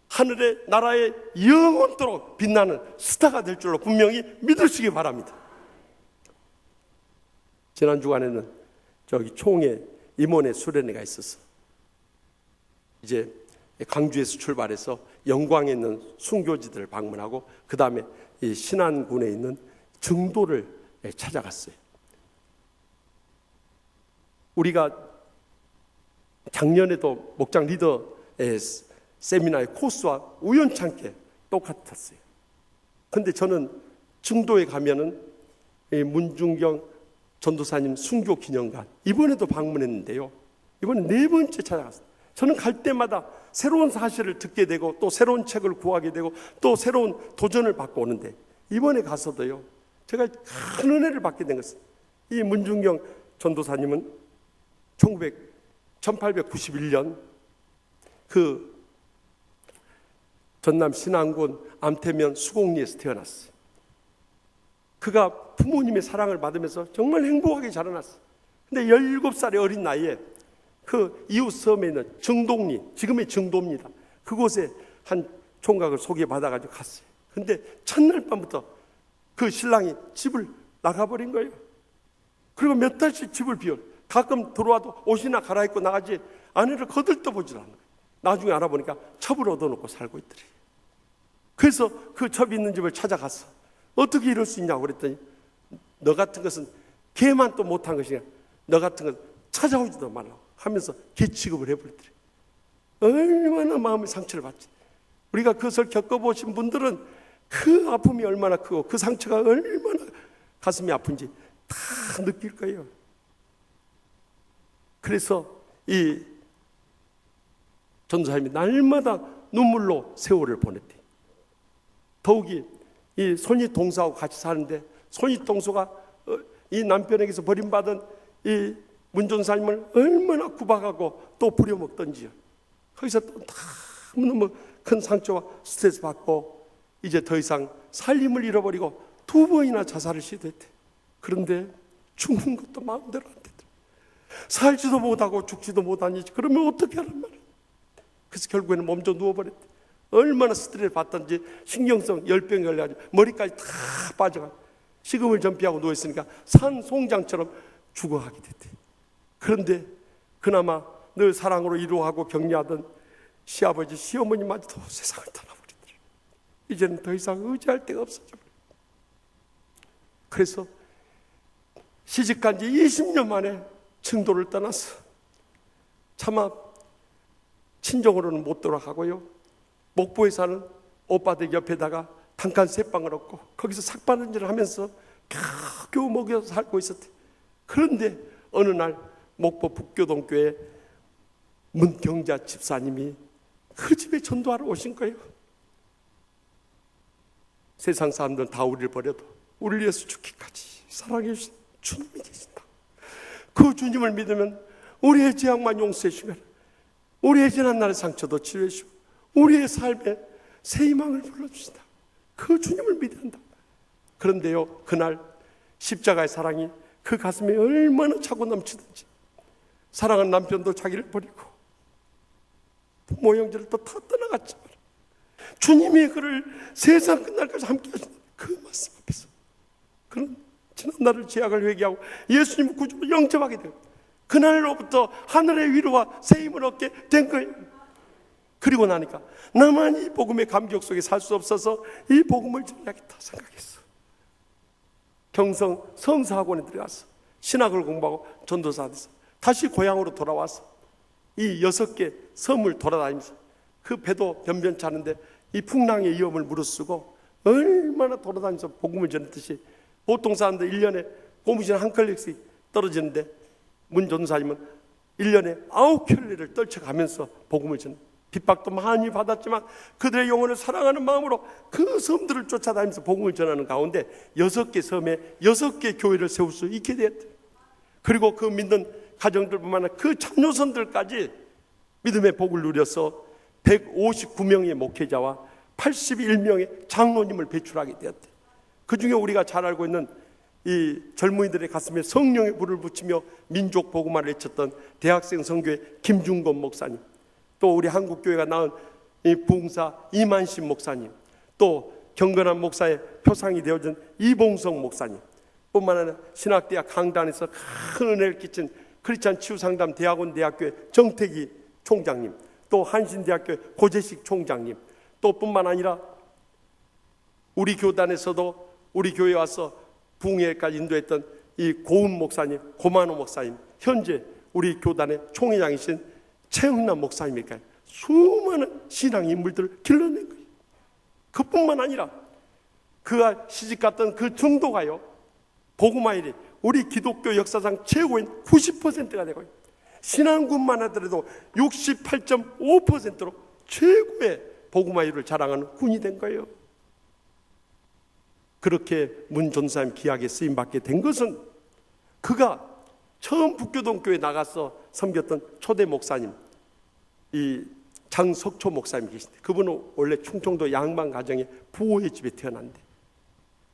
하늘의 나라에 영원토록 빛나는 스타가 될 줄로 분명히 믿으시기 바랍니다. 지난 주간에는 저기 총회 임원회 수련회가 있었어. 이제 광주에서 출발해서 영광에 있는 순교지들을 방문하고 그 다음에 이 신안군에 있는 증도를 찾아갔어요. 우리가 작년에도 목장 리더의 세미나의 코스와 우연찮게 똑같았어요. 근데 저는 증도에 가면은 문중경 전도사님 순교 기념관 이번에도 방문했는데요. 이번에 4번째 찾아갔어요. 저는 갈 때마다 새로운 사실을 듣게 되고 또 새로운 책을 구하게 되고 또 새로운 도전을 받고 오는데 이번에 가서도요. 제가 큰 은혜를 받게 된 것은 이 문중경 전도사님은 1891년 그 전남 신안군 암태면 수곡리에서 태어났어요. 그가 부모님의 사랑을 받으면서 정말 행복하게 자라났어요. 근데 17살의 어린 나이에 그 이웃 섬에 있는 정동리, 지금의 정도입니다. 그곳에 한 총각을 소개받아가지고 갔어요. 근데 첫날 밤부터 그 신랑이 집을 나가버린 거예요. 그리고 몇 달씩 집을 비워. 가끔 들어와도 옷이나 갈아입고 나가지 아내를 거들떠보질 않아요. 나중에 알아보니까 첩을 얻어놓고 살고 있더래요. 그래서 그 첩이 있는 집을 찾아갔어. 어떻게 이럴 수 있냐고 그랬더니 너 같은 것은 걔만 또 못한 것이냐. 너 같은 것은 찾아오지도 말라고 하면서 개 취급을 해버리더래요. 얼마나 마음의 상처를 받지. 우리가 그것을 겪어보신 분들은 그 아픔이 얼마나 크고 그 상처가 얼마나 가슴이 아픈지 다 느낄 거예요. 그래서 이 전도사님이 날마다 눈물로 세월을 보냈대. 더욱이 이 손윗동서하고 같이 사는데 손윗동서가 이 남편에게서 버림받은 이 문전사님을 얼마나 구박하고 또 부려먹던지요. 거기서 또 너무너무 큰 상처와 스트레스 받고 이제 더 이상 살림을 잃어버리고 2번이나 자살을 시도했대. 그런데 죽는 것도 마음대로 안 되더라. 살지도 못하고 죽지도 못하니 그러면 어떻게 하란 말이야. 그래서 결국에는 몸져 누워버렸대. 얼마나 스트레스를 받던지 신경성 열병이 걸려가지고 머리까지 다 빠져가지고 식음을 전폐하고 누워있으니까 산 송장처럼 죽어가게 됐대. 그런데 그나마 늘 사랑으로 이루하고 격려하던 시아버지 시어머니마저도 세상을 떠나버리더라. 이제는 더 이상 의지할 데가 없어져. 그래서 시집간 지 20년 만에 청도를 떠났어. 차마 친정으로는 못 돌아가고요. 목포에 사는 오빠들 옆에다가 단칸 3방을 얻고 거기서 삭바느질을 하면서 겨우 먹여서 살고 있었대. 그런데 어느 날 목포 북교동교회 문경자 집사님이 그 집에 전도하러 오신 거예요. 세상 사람들은 다 우리를 버려도 우리 예수 죽기까지 사랑해 주신 주님이 계신다. 그 주님을 믿으면 우리의 죄악만 용서해 주면 우리의 지난 날의 상처도 치료해 주고 우리의 삶에 새 희망을 불러주신다. 그 주님을 믿어야 한다. 그런데요, 그날 십자가의 사랑이 그 가슴에 얼마나 차고 넘치든지 사랑하는 남편도 자기를 버리고 부모 형제를 또 다 떠나갔지만 주님이 그를 세상 끝날까지 함께 하신다. 그 말씀 앞에서 그는 지난 날을 죄악을 회개하고 예수님을 구주로 영접하게 되고 그날로부터 하늘의 위로와 새 힘을 얻게 된 거예요. 그리고 나니까 나만 이 복음의 감격 속에 살 수 없어서 이 복음을 전해야겠다 생각했어. 경성 성사학원에 들어가서 신학을 공부하고 전도사 돼서 다시 고향으로 돌아와서 이 6개 섬을 돌아다니면서 그 배도 변변치 않은데 이 풍랑의 위험을 무릅쓰고 얼마나 돌아다니면서 복음을 전했듯이 보통 사람들 1년에 고무신 한 켤레씩 떨어지는데 문 전도사님은 1년에 9켤레를 떨쳐가면서 복음을 전해 핍박도 많이 받았지만 그들의 영혼을 사랑하는 마음으로 그 섬들을 쫓아다니면서 복음을 전하는 가운데 6개 섬에 6개 교회를 세울 수 있게 되었대. 그리고 그 믿는 가정들뿐만 아니라 그 참여선들까지 믿음의 복을 누려서 159명의 목회자와 81명의 장로님을 배출하게 되었대. 그 중에 우리가 잘 알고 있는 이 젊은이들의 가슴에 성령의 불을 붙이며 민족 복음화를 외쳤던 대학생 선교회 김중건 목사님, 또 우리 한국교회가 낳은 이 부흥사 이만신 목사님, 또 경건한 목사의 표상이 되어준 이봉성 목사님 뿐만 아니라 신학대학 강단에서 큰 은혜를 끼친 크리스찬 치유상담 대학원 대학교의 정태기 총장님, 또 한신대학교의 고재식 총장님, 또 뿐만 아니라 우리 교단에서도 우리 교회에 와서 부흥회까지 인도했던 이 고은 목사님, 고만호 목사님, 현재 우리 교단의 총회장이신 최흥남 목사님일까요? 수많은 신앙 인물들을 길러낸 거예요. 그뿐만 아니라 그가 시집갔던 그 중도가요, 복음화일이 우리 기독교 역사상 최고인 90%가 되고 신앙군만 하더라도 68.5%로 최고의 복음화일을 자랑하는 군이 된 거예요. 그렇게 문 전사님 기약에 쓰임받게 된 것은 그가 처음 북교동교회 나가서 섬겼던 초대 목사님, 이 장석초 목사님 계신데 그분은 원래 충청도 양반 가정의 부호의 집에 태어났는데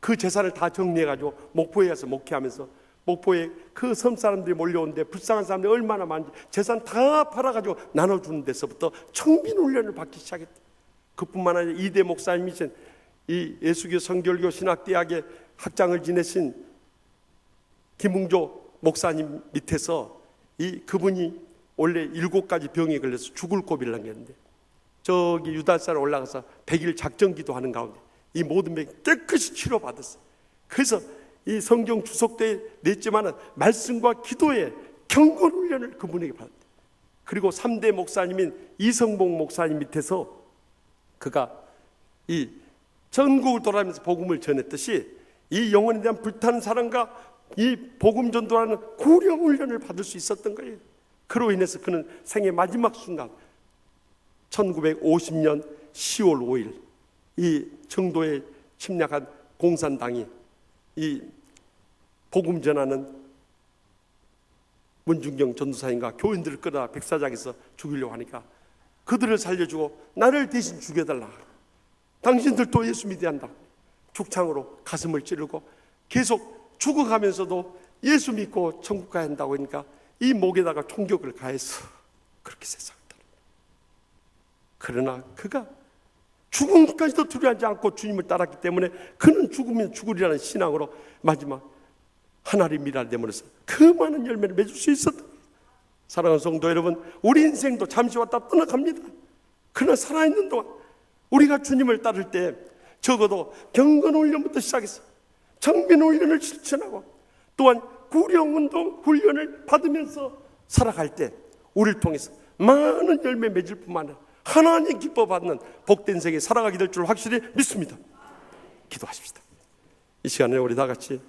그 재산을 다 정리해가지고 목포에 가서 목회하면서 목포에 그 섬 사람들이 몰려오는데 불쌍한 사람들이 얼마나 많은지 재산 다 팔아가지고 나눠주는 데서부터 청빈 훈련을 받기 시작했대. 그뿐만 아니라 이대 목사님이신 이 예수교 성결교 신학대학의 학장을 지내신 김웅조 목사님 밑에서 그분이 원래 7가지 병에 걸려서 죽을 고비를 남겼는데 저기 유달산에 올라가서 100일 작정기도 하는 가운데 이 모든 병이 깨끗이 치료받았어. 그래서 이 성경 주석대에 냈지만은 말씀과 기도의 경건 훈련을 그분에게 받았대. 그리고 3대 목사님인 이성봉 목사님 밑에서 그가 이 전국을 돌아다니면서 복음을 전했듯이 이 영혼에 대한 불타는 사랑과 이 복음 전도라는 구령 훈련을 받을 수 있었던 거예요. 그로 인해서 그는 생애 마지막 순간 1950년 10월 5일 이 청도에 침략한 공산당이 이 복음 전하는 문중경 전도사님과 교인들을 끌어다 백사장에서 죽이려고 하니까 그들을 살려주고 나를 대신 죽여달라, 당신들도 예수 믿어야 한다, 죽창으로 가슴을 찌르고 계속 죽어가면서도 예수 믿고 천국 가야 한다고 하니까 이 목에다가 총격을 가해서 그렇게 세상을 따릅니다. 그러나 그가 죽음까지도 두려워하지 않고 주님을 따랐기 때문에 그는 죽으면 죽으리라는 신앙으로 마지막 하나님의 미랄 되므로서 그 많은 열매를 맺을 수 있었다. 사랑하는 성도 여러분, 우리 인생도 잠시 왔다 떠나갑니다. 그러나 살아있는 동안 우리가 주님을 따를 때 적어도 경건 훈련부터 시작해서 정빈 훈련을 실천하고 또한 구령운동 훈련을 받으면서 살아갈 때 우리를 통해서 많은 열매 맺을 뿐만 아니라 하나님 기뻐 받는 복된 생에 살아가게 될 줄 확실히 믿습니다. 기도하십시다. 이 시간에 우리 다 같이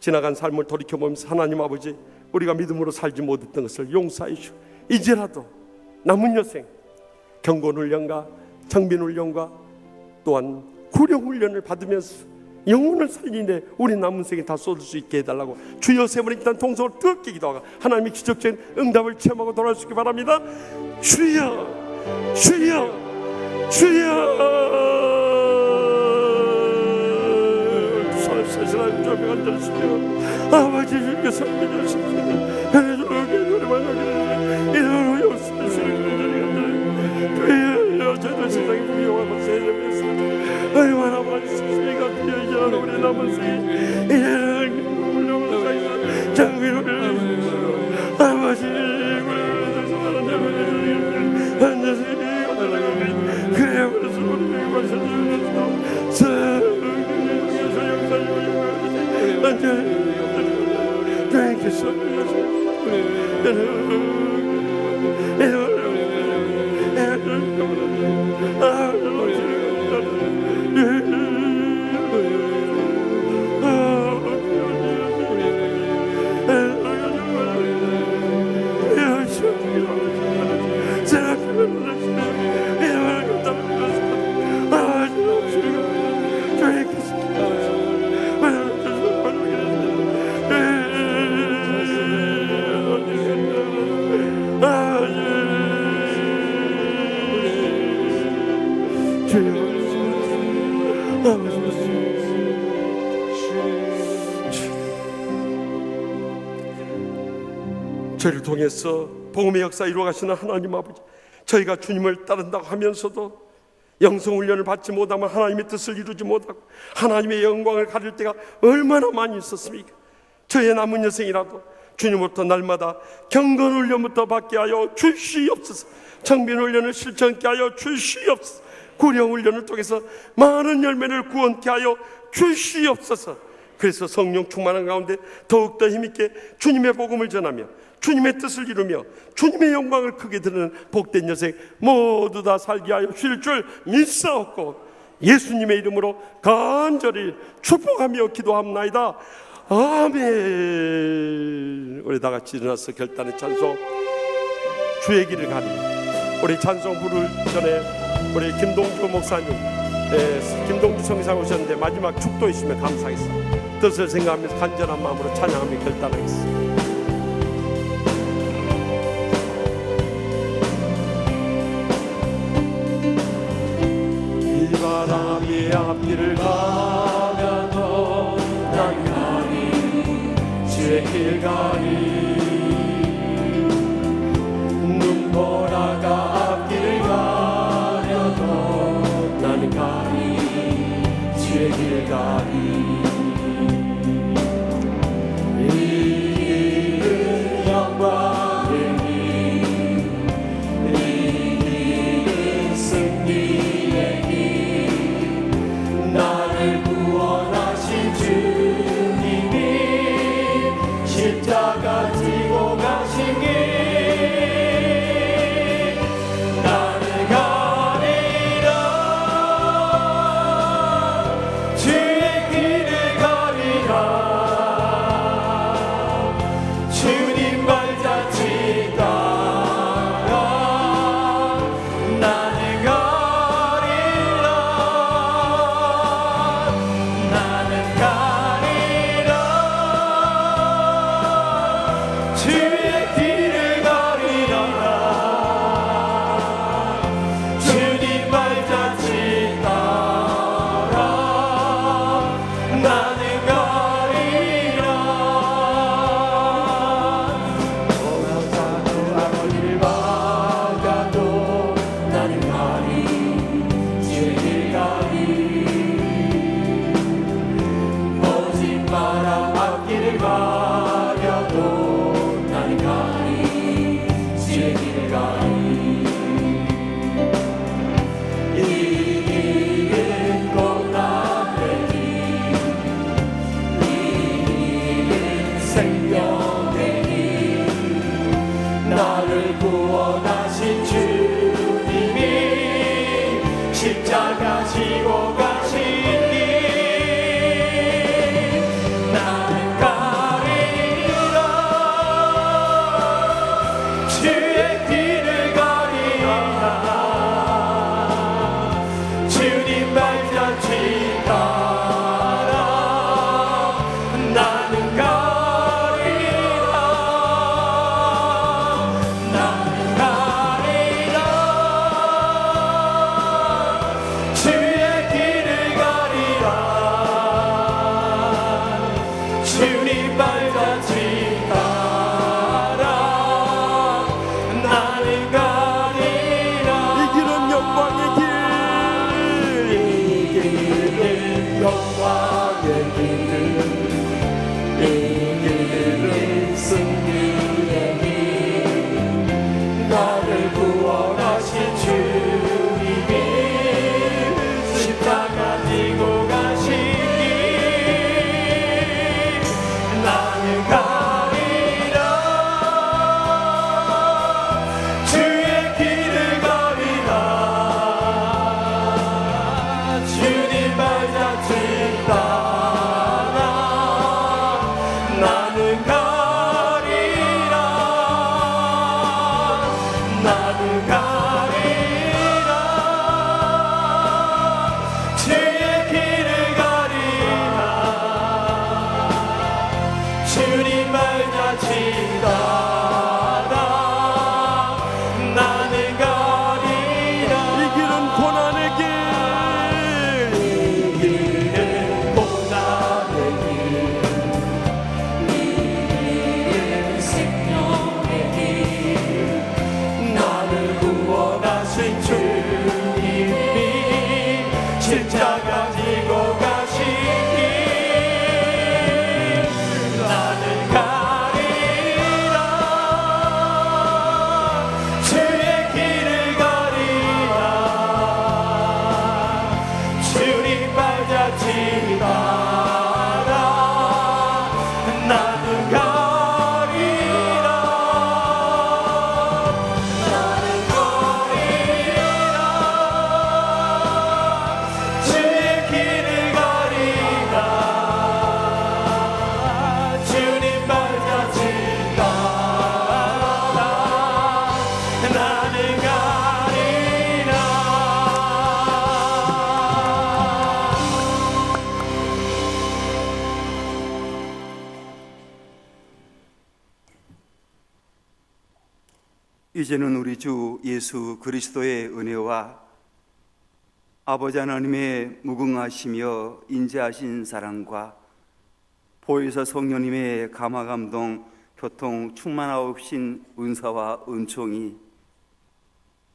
지나간 삶을 돌이켜보면서 하나님 아버지, 우리가 믿음으로 살지 못했던 것을 용서해 주시고 이제라도 남은 여생 경건훈련과 정빈훈련과 또한 구령훈련을 받으면서 영혼을 살리네 우리 남은 생에 다 쏟을 수 있게 해달라고 주여 세 번 일단 동성으로 뜨겁게 기도하고 하나님의 기적적인 응답을 체험하고 돌아올 수 있기 바랍니다. 주여 주여 주여 세상을 좀 만들어주시며 아버지 주께 섬겨주시옵소서. 주께 노래만 하기를 이름으로 용서하시는 주여 저도 세상에 미워하고 세상에서 얼마나 많이 쓰시니까 이제는 우리 남은 생에 이제는 훌륭한 사이다 장비를 주시옵소서. 아버지 그래 그래서 우리 마셔주옵소서. 저희를 통해서 복음의 역사 이루어가시는 하나님 아버지, 저희가 주님을 따른다고 하면서도 영성훈련을 받지 못하면 하나님의 뜻을 이루지 못하고 하나님의 영광을 가릴 때가 얼마나 많이 있었습니까? 저의 남은 여생이라도 주님으로부터 날마다 경건훈련부터 받게 하여 주시옵소서. 정빈훈련을 실천케 하여 주시옵소서. 구령훈련을 통해서 많은 열매를 구원케 하여 주시옵소서. 그래서 성령 충만한 가운데 더욱더 힘있게 주님의 복음을 전하며 주님의 뜻을 이루며 주님의 영광을 크게 드리는 복된 여생 모두 다 살게 하여 주실 줄 믿사옵고 예수님의 이름으로 간절히 축복하며 기도합나이다. 아멘. 우리 다 같이 일어나서 결단의 찬송 주의 길을 가리. 우리 찬송 부를 전에 우리 김동주 목사님, 김동주 성상 오셨는데 마지막 축도 있으면 감사하겠습니다. 뜻을 생각하면서 간절한 마음으로 찬양하며 결단하겠습니다. 이 바람이 앞길을 가면도 난 가리 주의 길 가리 눈보라가 앞길을 가려도 나는 가리 주의 길 가리 이 길은 영광의 길 이 길은 승리의 길 나를 이제는 우리 주 예수 그리스도의 은혜와 아버지 하나님의 무궁하시며 인자하신 사랑과 보혜사 성령님의 감화감동 교통 충만하옵신 은사와 은총이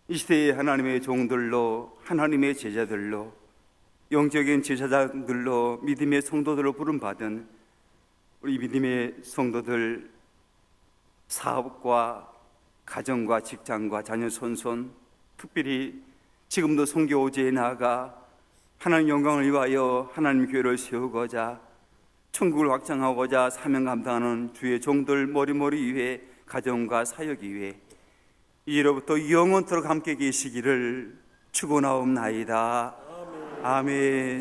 이 시대의 하나님의 종들로, 하나님의 제자들로, 영적인 제사장들로, 믿음의 성도들로 부름받은 우리 믿음의 성도들 사업과 가정과 직장과 자녀 손손, 특별히 지금도 선교지에 나아가 하나님 영광을 위하여 하나님 교회를 세우고자, 천국을 확장하고자 사명 감당하는 주의 종들 머리머리 위에, 가정과 사역 위에 이로부터 영원토록 함께 계시기를 축원하옵나이다. 아멘.